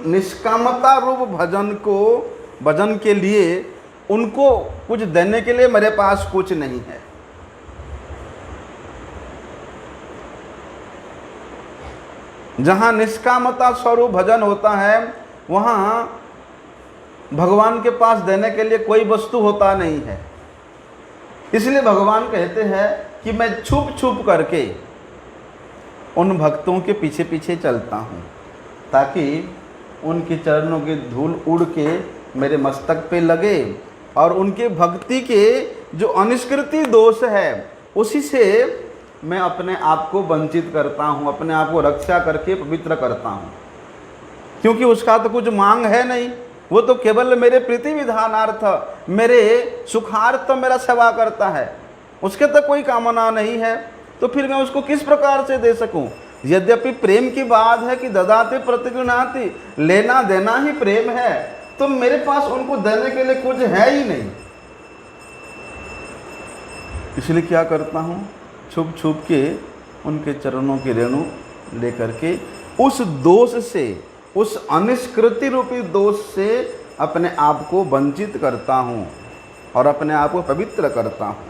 निष्कामता रूप भजन के लिए उनको कुछ देने के लिए मेरे पास कुछ नहीं है। जहाँ निष्कामता स्वरूप भजन होता है वहाँ भगवान के पास देने के लिए कोई वस्तु होता नहीं है। इसलिए भगवान कहते हैं कि मैं छुप छुप करके उन भक्तों के पीछे पीछे चलता हूँ, ताकि उनके चरणों की धूल उड़ के मेरे मस्तक पे लगे और उनके भक्ति के जो अनिष्कृति दोष है उसी से मैं अपने आप को वंचित करता हूँ, अपने आप को रक्षा करके पवित्र करता हूँ। क्योंकि उसका तो कुछ मांग है नहीं, वो तो केवल मेरे प्रीति विधानार्थ, मेरे सुखार्थ मेरा सेवा करता है, उसके तक कोई कामना नहीं है। तो फिर मैं उसको किस प्रकार से दे सकूं? यद्यपि प्रेम की बात है कि ददाति प्रतिगृह्णाति, लेना देना ही प्रेम है, तो मेरे पास उनको देने के लिए कुछ है ही नहीं। इसलिए क्या करता हूँ, छुप छुप के उनके चरणों की रेणु लेकर के उस दोष से, उस अनिष्कृति रूपी दोष से अपने आप को वंचित करता हूँ और अपने आप को पवित्र करता हूँ।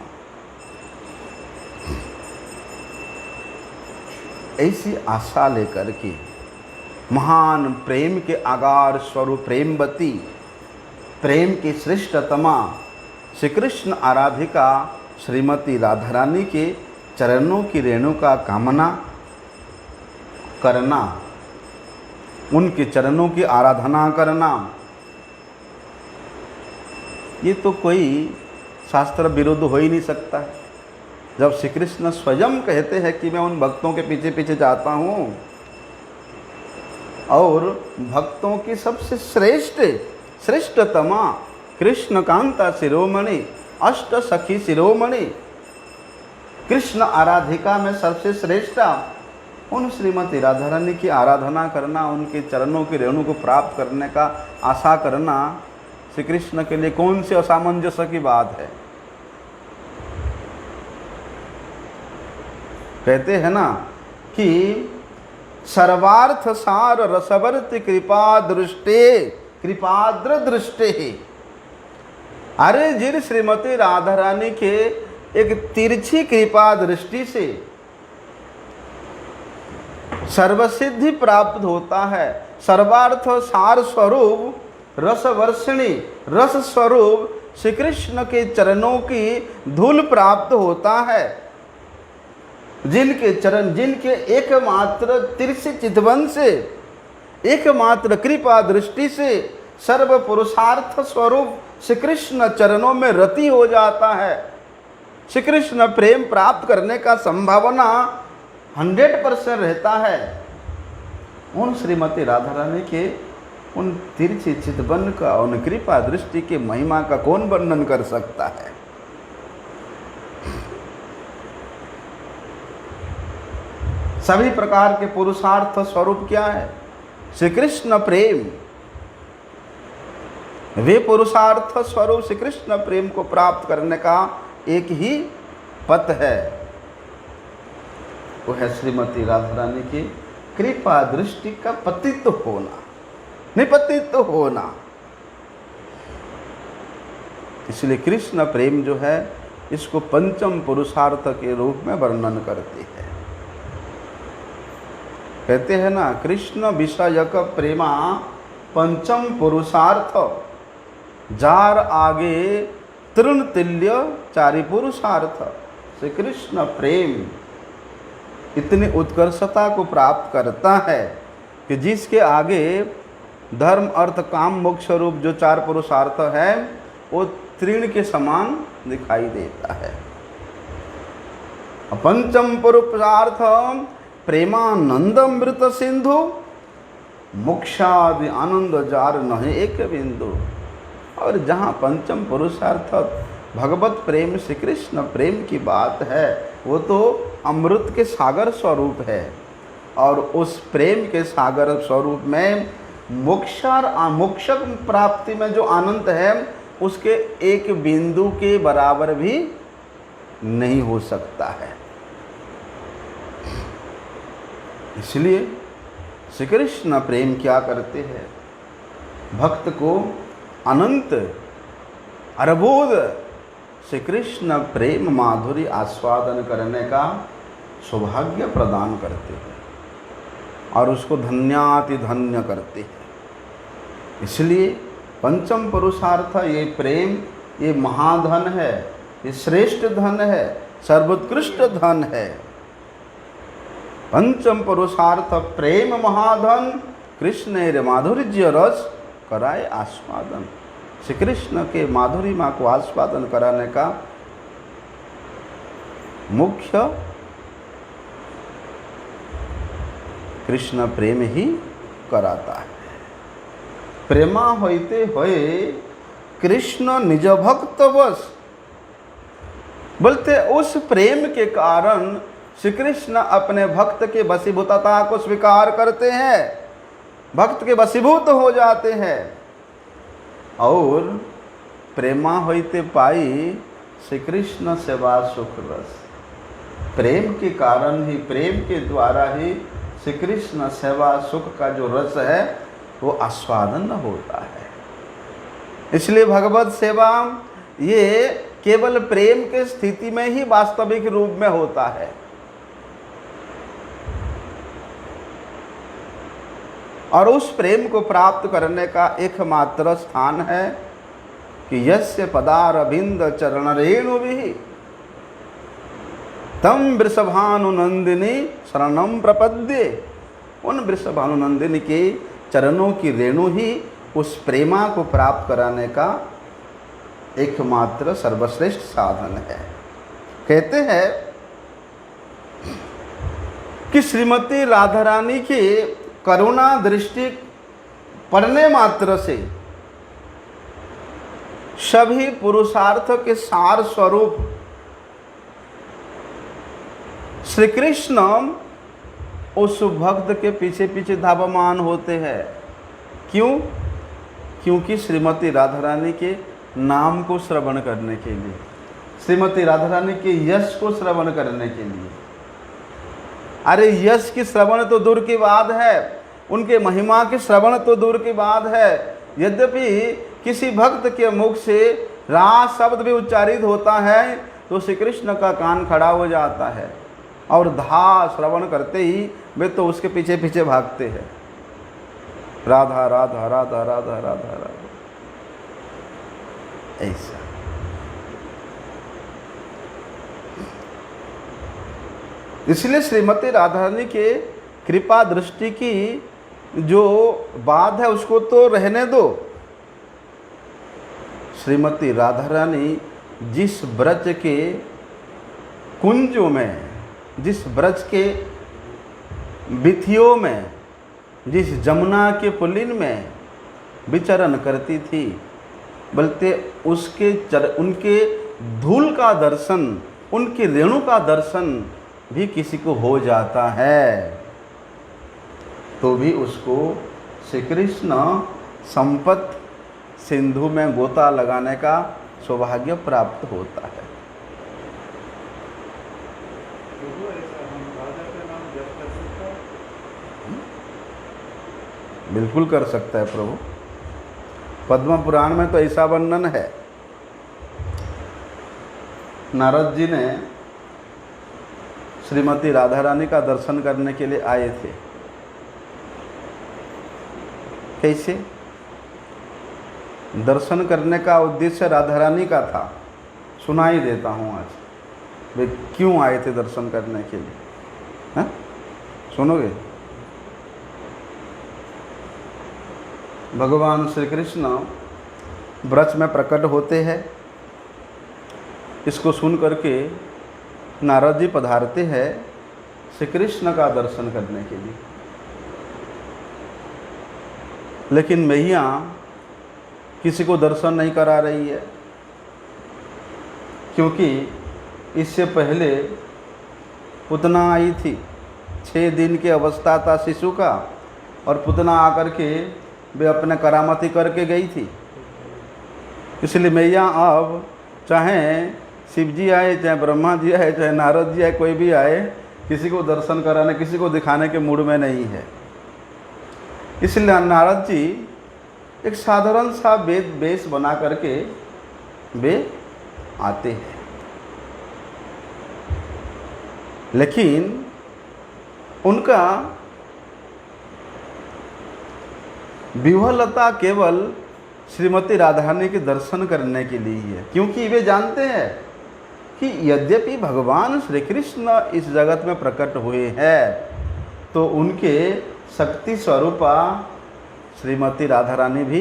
ऐसी आशा लेकर के महान प्रेम के आगार स्वरूप प्रेमवती, प्रेम की श्रेष्ठतमा श्री कृष्ण आराधिका श्रीमती राधा रानी के चरणों की रेणु का कामना करना, उनके चरणों की आराधना करना, ये तो कोई शास्त्र विरुद्ध हो ही नहीं सकता। जब श्री कृष्ण स्वयं कहते हैं कि मैं उन भक्तों के पीछे पीछे जाता हूँ और भक्तों की सबसे श्रेष्ठतमा कृष्ण कांता शिरोमणि, अष्ट सखी शिरोमणि, कृष्ण आराधिका में सबसे श्रेष्ठ उन श्रीमती राधा रानी की आराधना करना, उनके चरणों की रेणु को प्राप्त करने का आशा करना श्री कृष्ण के लिए कौन सी असामंजस्य की बात है? कहते हैं ना कि सर्वार्थ सार रसवर्ति कृपा दृष्टे, कृपाद्र दृष्टे। अरे जिन श्रीमती राधा रानी के एक तिरछी कृपा दृष्टि से सर्वसिद्धि प्राप्त होता है, सर्वार्थ सार स्वरूप रसवर्षिणी, रस स्वरूप श्री कृष्ण के चरणों की धूल प्राप्त होता है, जिनके चरण, जिनके एकमात्र तिरछी चितवन से, एकमात्र कृपा दृष्टि से सर्व पुरुषार्थ स्वरूप श्री कृष्ण चरणों में रति हो जाता है, श्री कृष्ण प्रेम प्राप्त करने का संभावना 100% रहता है। उन श्रीमती राधा रानी के उन तिरछी चितवन का, उन कृपा दृष्टि के महिमा का कौन वर्णन कर सकता है? सभी प्रकार के पुरुषार्थ स्वरूप क्या है? श्री कृष्ण प्रेम। वे पुरुषार्थ स्वरूप श्री कृष्ण प्रेम को प्राप्त करने का एक ही पथ है, वो है श्रीमती राधा रानी की कृपा दृष्टि का पतित्व होना, निपतित्व होना। इसलिए कृष्ण प्रेम जो है इसको पंचम पुरुषार्थ के रूप में वर्णन करते हैं। कहते हैं ना, कृष्ण विषयक प्रेमा पंचम पुरुषार्थ, जार आगे तृण तुल्य चारि पुरुषार्थ। श्री कृष्ण प्रेम इतनी उत्कर्षता को प्राप्त करता है कि जिसके आगे धर्म अर्थ काम मोक्ष रूप जो 4 पुरुषार्थ है वो तृण के समान दिखाई देता है। पंचम पुरुषार्थ प्रेमानंदमृत सिंधु, मोक्षादि आनंद जार नहीं एक बिंदु। और जहाँ पंचम पुरुषार्थ भगवत प्रेम, श्री कृष्ण प्रेम की बात है, वो तो अमृत के सागर स्वरूप है। और उस प्रेम के सागर स्वरूप में मोक्ष प्राप्ति में जो आनंद है उसके एक बिंदु के बराबर भी नहीं हो सकता है। इसलिए श्री कृष्ण प्रेम क्या करते हैं? भक्त को अनंत अरबोध श्री कृष्ण प्रेम माधुरी आस्वादन करने का सौभाग्य प्रदान करते हैं और उसको धन्याति धन्य करते हैं। इसलिए पंचम पुरुषार्थ ये प्रेम, ये महाधन है, ये श्रेष्ठ धन है, सर्वोत्कृष्ट धन है। पंचम पुरुषार्थ प्रेम महाधन, कृष्ण माधुर्य रस कराए आस्वादन। श्री कृष्ण के माधुरिमा को आस्वादन कराने का मुख्य कृष्ण प्रेम ही कराता है। प्रेमा होते होए कृष्ण निज भक्त बस, बोलते उस प्रेम के कारण श्री कृष्ण अपने भक्त के वशीभूतता को स्वीकार करते हैं, भक्त के वशीभूत हो जाते हैं। और प्रेमा होते पाई श्री कृष्ण सेवा सुख रस, प्रेम के कारण ही, प्रेम के द्वारा ही श्री कृष्ण सेवा सुख का जो रस है वो आस्वादन होता है। इसलिए भगवत सेवा ये केवल प्रेम के स्थिति में ही वास्तविक रूप में होता है। और उस प्रेम को प्राप्त करने का एकमात्र स्थान है कि यस्य पदारविंद चरण रेणु भी तम वृषभानुनंदिनी शरणम प्रपद्ये। उन वृषभानुनंदिनी के चरणों की रेणु ही उस प्रेमा को प्राप्त कराने का एकमात्र सर्वश्रेष्ठ साधन है। कहते हैं कि श्रीमती राधा रानी की करुणा दृष्टि पड़ने मात्र से सभी पुरुषार्थ के सार स्वरूप श्री कृष्ण उस भक्त के पीछे पीछे धावमान होते हैं। क्यों? क्योंकि श्रीमती राधा रानी के नाम को श्रवण करने के लिए, श्रीमती राधा रानी के यश को श्रवण करने के लिए। अरे यश की श्रवण तो दूर की बात है, उनके महिमा की श्रवण तो दूर की बात है। यद्यपि किसी भक्त के मुख से रास शब्द भी उच्चारित होता है तो श्री कृष्ण का कान खड़ा हो जाता है और धा श्रवण करते ही वे तो उसके पीछे पीछे भागते हैं, राधा राधा राधा राधा राधा राधा, ऐसा। इसलिए श्रीमती राधा रानी के कृपा दृष्टि की जो बात है उसको तो रहने दो। श्रीमती राधा रानी जिस ब्रज के कुंजों में, जिस ब्रज के बिथियों में, जिस जमुना के पुलिन में विचरण करती थी, बोलते उनके धूल का दर्शन, उनके रेणु का दर्शन भी किसी को हो जाता है तो भी उसको श्री कृष्ण संपत सिंधु में गोता लगाने का सौभाग्य प्राप्त होता है। बिल्कुल कर सकता है प्रभु। पद्म पुराण में तो ऐसा वर्णन है, नारद जी ने श्रीमती राधा रानी का दर्शन करने के लिए आए थे। कैसे? दर्शन करने का उद्देश्य राधा रानी का था। सुनाई देता हूँ आज वे क्यों आए थे दर्शन करने के लिए, हैं? सुनोगे? भगवान श्री कृष्ण ब्रज में प्रकट होते हैं। इसको सुन करके नारद जी पधारते हैं श्री कृष्ण का दर्शन करने के लिए। लेकिन मैया किसी को दर्शन नहीं करा रही है, क्योंकि इससे पहले पुतना आई थी। 6 दिन की अवस्था था शिशु का और पुतना आकर के वे अपने करामती करके गई थी। इसलिए मैया अब चाहे शिव जी आए, चाहे ब्रह्मा जी आए, चाहे नारद जी आए, कोई भी आए, किसी को दर्शन कराने, किसी को दिखाने के मूड में नहीं है। इसलिए नारद जी एक साधारण सा वेश बना करके वे आते हैं। लेकिन उनका विह्वलता केवल श्रीमती राधा रानी के दर्शन करने के लिए ही है, क्योंकि वे जानते हैं कि यद्यपि भगवान श्री कृष्ण इस जगत में प्रकट हुए हैं तो उनके शक्ति स्वरूपा श्रीमती राधा रानी भी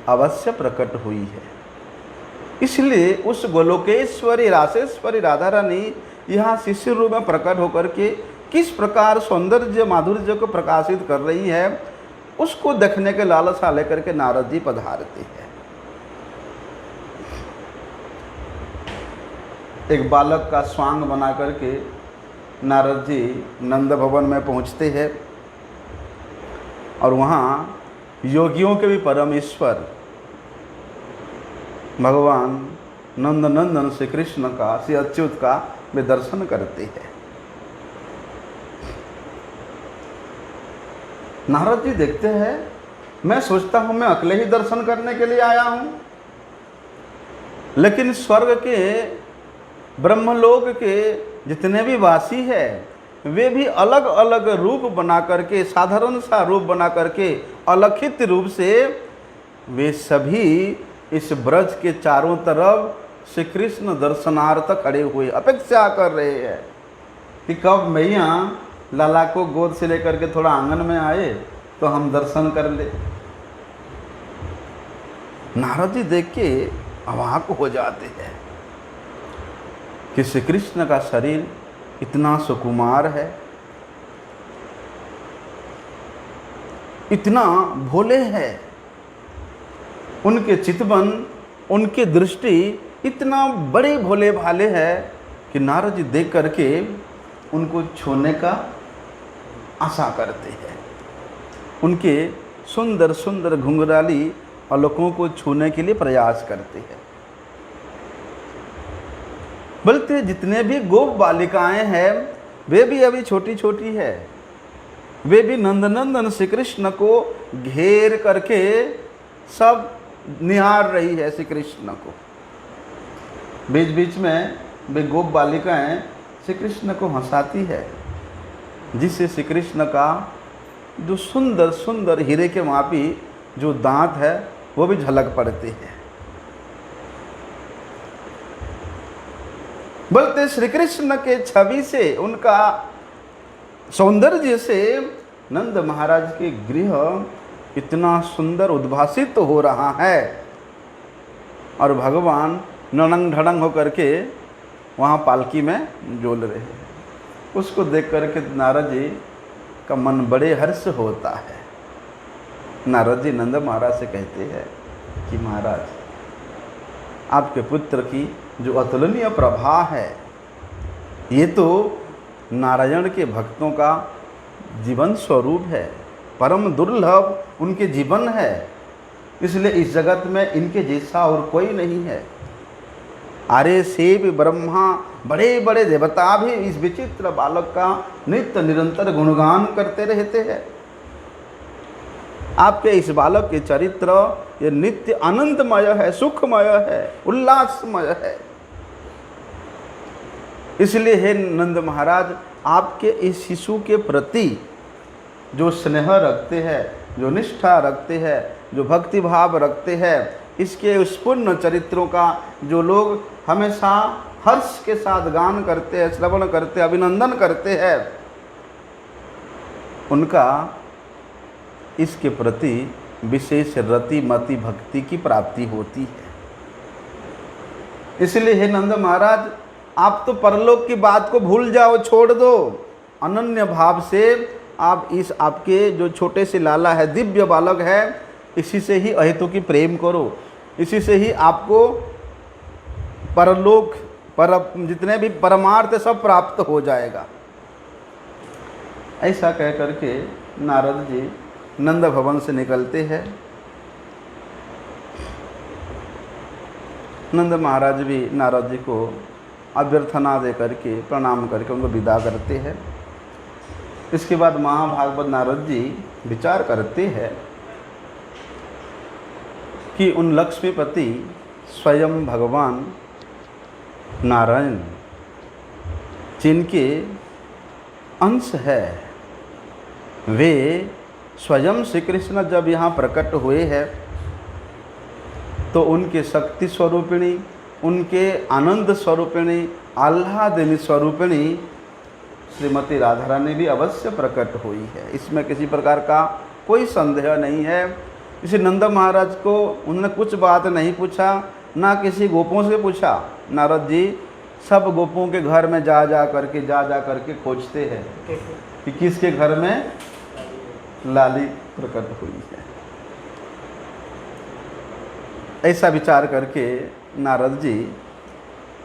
अवश्य प्रकट हुई है। इसलिए उस गोलोकेश्वरी रासेश्वरी राधा रानी यहाँ शिष्य रूप में प्रकट होकर के किस प्रकार सौंदर्य माधुर्य को प्रकाशित कर रही है, उसको देखने के लालसा लेकर के नारद जी पधारते हैं। एक बालक का स्वांग बना करके नारद जी नंद भवन में पहुँचते हैं और वहाँ योगियों के भी परम ईश्वर भगवान नंद नंदन श्री कृष्ण का, श्री अच्युत का वे दर्शन करते हैं। नारद जी देखते हैं, मैं सोचता हूँ मैं अकेले ही दर्शन करने के लिए आया हूँ, लेकिन स्वर्ग के ब्रह्मलोक के जितने भी वासी हैं वे भी अलग अलग रूप बना करके, साधारण सा रूप बना करके, अलक्षित रूप से वे सभी इस ब्रज के चारों तरफ श्री कृष्ण दर्शनार्थ खड़े हुए अपेक्षा कर रहे हैं कि कब मैया लाला को गोद से लेकर के थोड़ा आंगन में आए तो हम दर्शन कर ले। नारद जी देख के अवाक हो जाते हैं कि श्री कृष्ण का शरीर इतना सुकुमार है, इतना भोले है, उनके चितवन, उनकी दृष्टि इतना बड़े भोले भाले है कि नारद जी देख करके उनको छूने का आशा करते हैं। उनके सुंदर सुंदर घुंघराली अलकों को छूने के लिए प्रयास करते हैं। बल्कि जितने भी गोप बालिकाएं हैं वे भी अभी छोटी छोटी है, वे भी नंदनंदन श्री कृष्ण को घेर करके सब निहार रही है श्री कृष्ण को। बीच बीच में वे गोप बालिकाएं श्री कृष्ण को हंसाती है, जिससे श्री कृष्ण का जो सुंदर सुंदर हीरे के मापी जो दांत है वो भी झलक पड़ते हैं। बल्कि श्री कृष्ण के छवि से, उनका सौंदर्य से नंद महाराज के गृह इतना सुंदर उद्भासित हो रहा है और भगवान नड़ंग ढड़ंग होकर के वहाँ पालकी में झूल रहे हैं। उसको देख करके नारद जी का मन बड़े हर्ष होता है। नारद जी नंद महाराज से कहते हैं कि महाराज, आपके पुत्र की जो अतुलनीय प्रभा है, ये तो नारायण के भक्तों का जीवन स्वरूप है, परम दुर्लभ उनके जीवन है, इसलिए इस जगत में इनके जैसा और कोई नहीं है। आर्य सेव ब्रह्मा बड़े बड़े देवता भी इस विचित्र बालक का नित्य निरंतर गुणगान करते रहते हैं। आपके इस बालक के चरित्र ये नित्य आनंदमय है, सुखमय है, उल्लासमय है। इसलिए हे नंद महाराज, आपके इस शिशु के प्रति जो स्नेह रखते हैं, जो निष्ठा रखते हैं, जो भक्ति भाव रखते हैं, इसके उस पूर्ण चरित्रों का जो लोग हमेशा हर्ष के साथ गान करते हैं, श्रवण करते हैं, अभिनंदन करते हैं, उनका इसके प्रति विशेष रति मति भक्ति की प्राप्ति होती है। इसलिए हे नंद महाराज, आप तो परलोक की बात को भूल जाओ, छोड़ दो। अनन्य भाव से आप इस आपके जो छोटे से लाला है, दिव्य बालक है, इसी से ही अहेतु की प्रेम करो, इसी से ही आपको परलोक जितने भी परमार्थ सब प्राप्त हो जाएगा। ऐसा कह करके नारद जी नंद भवन से निकलते हैं। नंद महाराज भी नारद जी को अभ्यर्थना दे करके, प्रणाम करके उनको विदा करते हैं। इसके बाद महाभागवत नारद जी विचार करते हैं कि उन लक्ष्मीपति स्वयं भगवान नारायण, जिनके अंश है, वे स्वयं श्री कृष्ण जब यहाँ प्रकट हुए हैं तो उनके शक्ति स्वरूपिणी, उनके आनंद स्वरूपिणी, आह्लादिनी स्वरूपिणी श्रीमती राधा रानी भी अवश्य प्रकट हुई है। इसमें किसी प्रकार का कोई संदेह नहीं है। इसी नंद महाराज को उन्होंने कुछ बात नहीं पूछा, ना किसी गोपों से पूछा। नारद जी सब गोपों के घर में जा जा करके खोजते हैं कि किसके घर में लाली प्रकट हुई है। ऐसा विचार करके नारद जी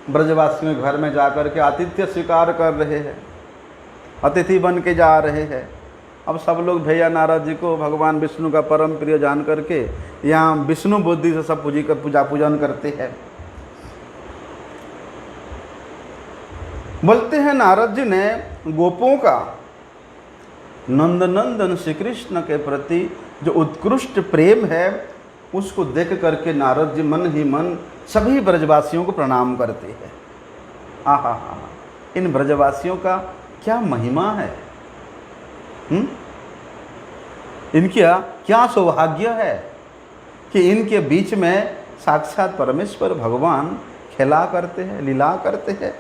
ब्रजवासियों के घर में जाकर के आतिथ्य स्वीकार कर रहे हैं, अतिथि बन के जा रहे हैं। अब सब लोग भैया नारद जी को भगवान विष्णु का परम प्रिय जान करके यहाँ विष्णु बुद्धि से सब पूजा पूजन करते हैं। बोलते हैं नारद जी ने गोपों का नंदनंदन श्री कृष्ण के प्रति जो उत्कृष्ट प्रेम है उसको देख करके नारद जी मन ही मन सभी ब्रजवासियों को प्रणाम करते हैं। आहा हा, इन ब्रजवासियों का क्या महिमा है, इनका क्या सौभाग्य है कि इनके बीच में साक्षात परमेश्वर भगवान खेला करते हैं, लीला करते हैं।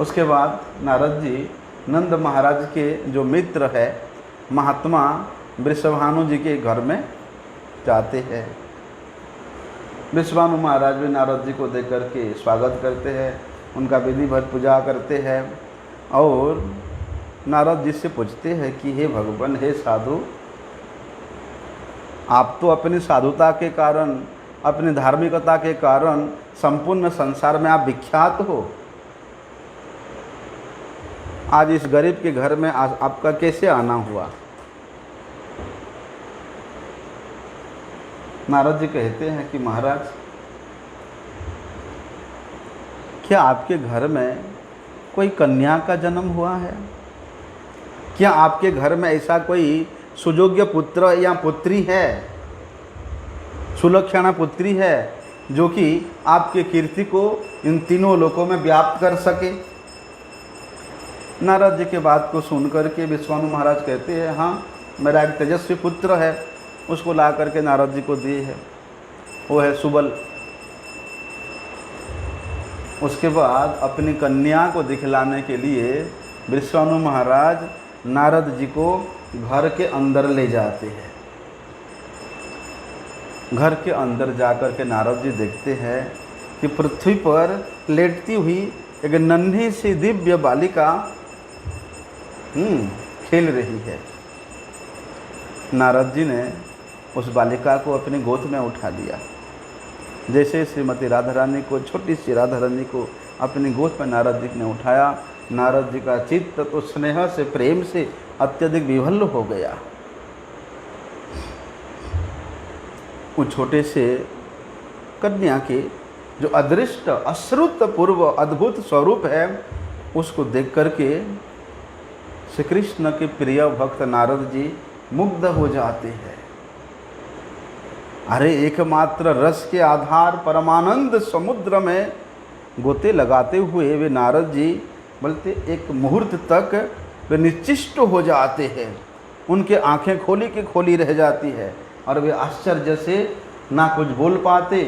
उसके बाद नारद जी नंद महाराज के जो मित्र है महात्मा वृषभानु जी के घर में जाते हैं। वृषभानु महाराज भी नारद जी को देख करके स्वागत करते हैं, उनका विधिवत पूजा करते हैं और नारद जी से पूछते हैं कि हे भगवान, हे साधु, आप तो अपनी साधुता के कारण, अपनी धार्मिकता के कारण संपूर्ण संसार में आप विख्यात हो। आज इस गरीब के घर में आपका कैसे आना हुआ? नारद जी कहते हैं कि महाराज, क्या आपके घर में कोई कन्या का जन्म हुआ है? क्या आपके घर में ऐसा कोई सुयोग्य पुत्र या पुत्री है, सुलक्षणा पुत्री है, जो कि आपके कीर्ति को इन तीनों लोकों में व्याप्त कर सके? नारद जी के बात को सुन करके विश्वानु महाराज कहते हैं, हाँ, मेरा एक तेजस्वी पुत्र है, उसको ला करके नारद जी को दिए है, वो है सुबल। उसके बाद अपनी कन्या को दिखलाने के लिए विश्वानु महाराज नारद जी को घर के अंदर ले जाते हैं। घर के अंदर जाकर के नारद जी देखते हैं कि पृथ्वी पर लेटती हुई एक नन्ही सी दिव्य बालिका खेल रही है। नारद जी ने उस बालिका को अपनी गोद में उठा लिया। जैसे श्रीमती राधा रानी को, छोटी सी राधा रानी को अपनी गोद में नारद जी ने उठाया, नारद जी का चित्त तो स्नेह से, प्रेम से अत्यधिक विभल हो गया। उस छोटे से कन्या के जो अदृष्ट, अश्रुत पूर्व अद्भुत स्वरूप है, उसको देख करके श्री कृष्ण के प्रिय भक्त नारद जी मुग्ध हो जाते हैं। अरे एकमात्र रस के आधार परमानंद समुद्र में गोते लगाते हुए वे नारद जी बोलते एक मुहूर्त तक वे निश्चिष्ट हो जाते हैं। उनके आंखें खोली की खोली रह जाती है और वे आश्चर्य से ना कुछ बोल पाते,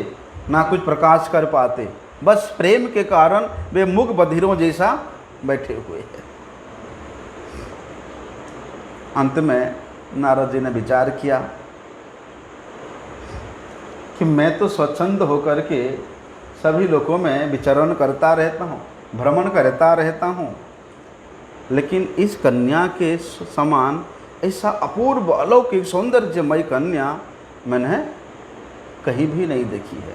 ना कुछ प्रकाश कर पाते, बस प्रेम के कारण वे मूक बधिरों जैसा बैठे हुए हैं। अंत में नारद जी ने विचार किया कि मैं तो स्वच्छंद होकर के सभी लोगों में विचरण करता रहता हूँ, भ्रमण करता रहता हूँ, लेकिन इस कन्या के समान ऐसा अपूर्व अलौकिक सौंदर्यमय कन्या मैंने कहीं भी नहीं देखी है।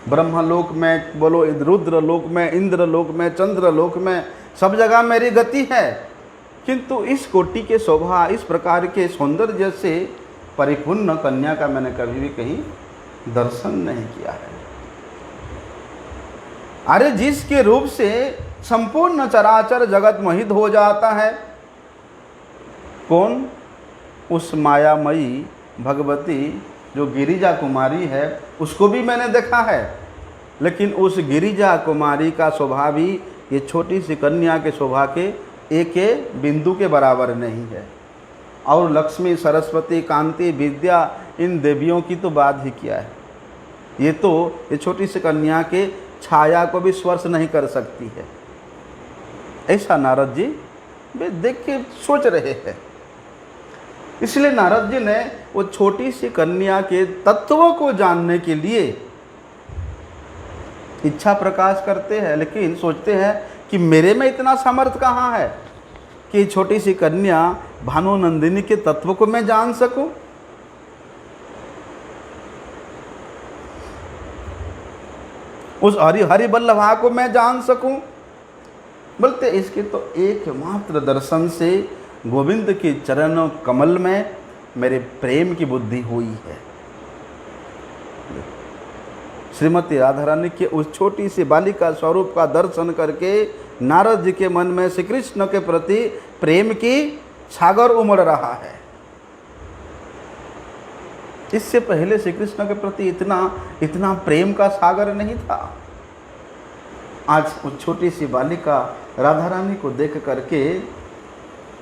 ब्रह्मलोक में बोलो, रुद्र लोक में, इंद्र लोक में, चंद्र लोक में, सब जगह मेरी गति है, किंतु इस कोटि के शोभा, इस प्रकार के सौंदर्य से परिपूर्ण कन्या का मैंने कभी भी कहीं दर्शन नहीं किया है। अरे जिसके रूप से संपूर्ण चराचर जगत मोहित हो जाता है, कौन? उस मायामयी भगवती जो गिरिजा कुमारी है, उसको भी मैंने देखा है, लेकिन उस गिरिजा कुमारी का शोभा भी ये छोटी सी कन्या के शोभा के एक बिंदु के बराबर नहीं है। और लक्ष्मी, सरस्वती, कांति, विद्या, इन देवियों की तो बात ही क्या है। ये छोटी सी कन्या के छाया को भी स्पर्श नहीं कर सकती है। ऐसा नारद जी वे देख के सोच रहे हैं। इसलिए नारद जी ने वो छोटी सी कन्या के तत्वों को जानने के लिए इच्छा प्रकाश करते हैं, लेकिन सोचते हैं कि मेरे में इतना सामर्थ्य कहाँ है कि छोटी सी कन्या भानु नंदिनी के तत्व को मैं जान सकूं। उस हरि बल्लभा को मैं जान सकूं। बोलते इसके तो एकमात्र दर्शन से गोविंद के चरण कमल में मेरे प्रेम की बुद्धि हुई है। श्रीमती राधा रानी के उस छोटी सी बालिका स्वरूप का दर्शन करके नारद जी के मन में श्री कृष्ण के प्रति प्रेम की सागर उमड़ रहा है। इससे पहले श्री कृष्ण के प्रति इतना प्रेम का सागर नहीं था। आज उस छोटी सी बालिका राधा रानी को देख करके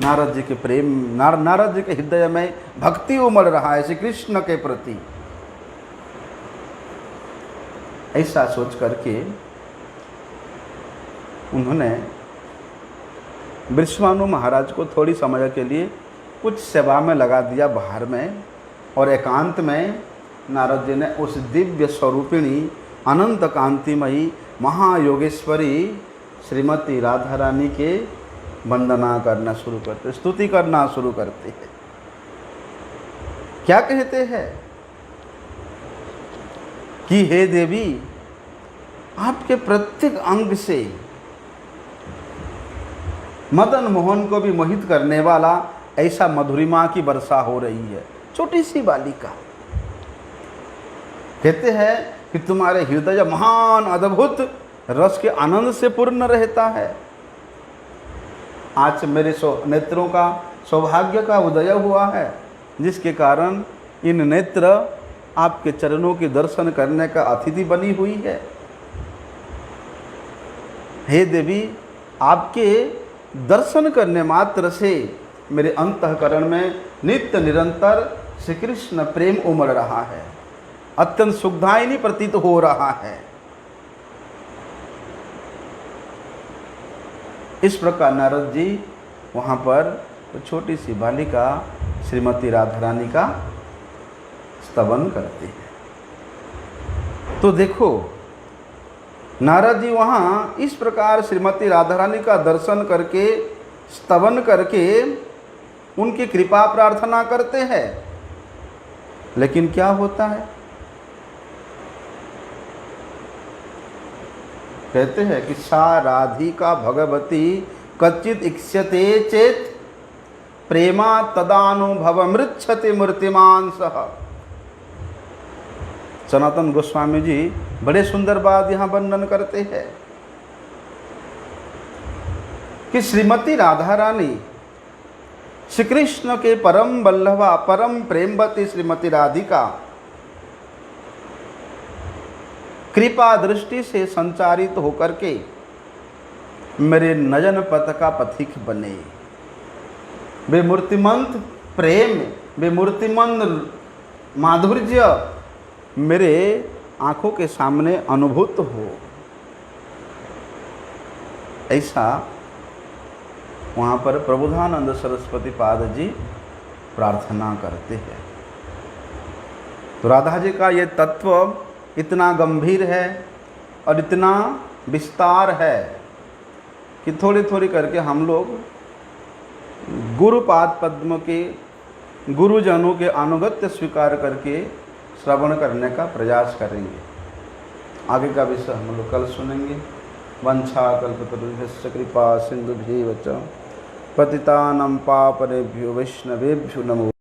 नारद जी के प्रेम नारद जी के हृदय में भक्ति उमड़ रहा है श्री कृष्ण के प्रति। ऐसा सोच करके उन्होंने वृषभानु महाराज को थोड़ी समय के लिए कुछ सेवा में लगा दिया बाहर में, और एकांत में नारद जी ने उस दिव्य स्वरूपिणी अनंत कांतिमयी महायोगेश्वरी श्रीमती राधा रानी के वंदना करना शुरू करते, स्तुति करना शुरू करते हैं। क्या कहते हैं कि हे देवी, आपके प्रत्येक अंग से मदन मोहन को भी मोहित करने वाला ऐसा मधुरिमा की वर्षा हो रही है। छोटी सी बालिका कहते हैं कि तुम्हारे हृदय महान अद्भुत रस के आनंद से पूर्ण रहता है। आज मेरे नेत्रों का सौभाग्य का उदय हुआ है, जिसके कारण इन नेत्र आपके चरणों के दर्शन करने का अतिथि बनी हुई है। हे देवी, आपके दर्शन करने मात्र से मेरे अंतःकरण में नित्य निरंतर श्री कृष्ण प्रेम उमड़ रहा है, अत्यंत सुखदायिनी प्रतीत हो रहा है। इस प्रकार नारद जी वहाँ पर तो छोटी सी बालिका श्रीमती राधा रानी का स्तवन करते हैं। तो देखो, नारद जी वहाँ इस प्रकार श्रीमती राधा रानी का दर्शन करके स्तवन करके उनकी कृपा प्रार्थना करते हैं, लेकिन क्या होता है? कहते हैं कि सा राधिका भगवती कच्चित इक्ष्यते चेत प्रेमा तदानुभव मृच्छति मूर्तिमान सह। सनातन गोस्वामी जी बड़े सुंदर बात यहाँ वर्णन करते हैं कि श्रीमती राधा रानी श्री कृष्ण के परम वल्लभा परम प्रेमवती श्रीमती राधिका कृपा दृष्टि से संचारित होकर के मेरे नयन पथ का पथिक बने। वे मूर्तिमंत प्रेम, वे मूर्तिमंत माधुर्य मेरे आँखों के सामने अनुभूत हो, ऐसा वहाँ पर प्रबोधानंद सरस्वती पाद जी प्रार्थना करते हैं। तो राधा जी का ये तत्व इतना गंभीर है और इतना विस्तार है कि थोड़ी थोड़ी करके हम लोग गुरुपाद पद्म के गुरुजनों के अनुगत्य स्वीकार करके श्रवण करने का प्रयास करेंगे। आगे का विषय हम लोग कल सुनेंगे। वंशा कल्पतरुभ्यश्च कृपा सिंधुभ्यैव च पतितानां पावनेभ्यो वैष्णवेभ्यो नमो।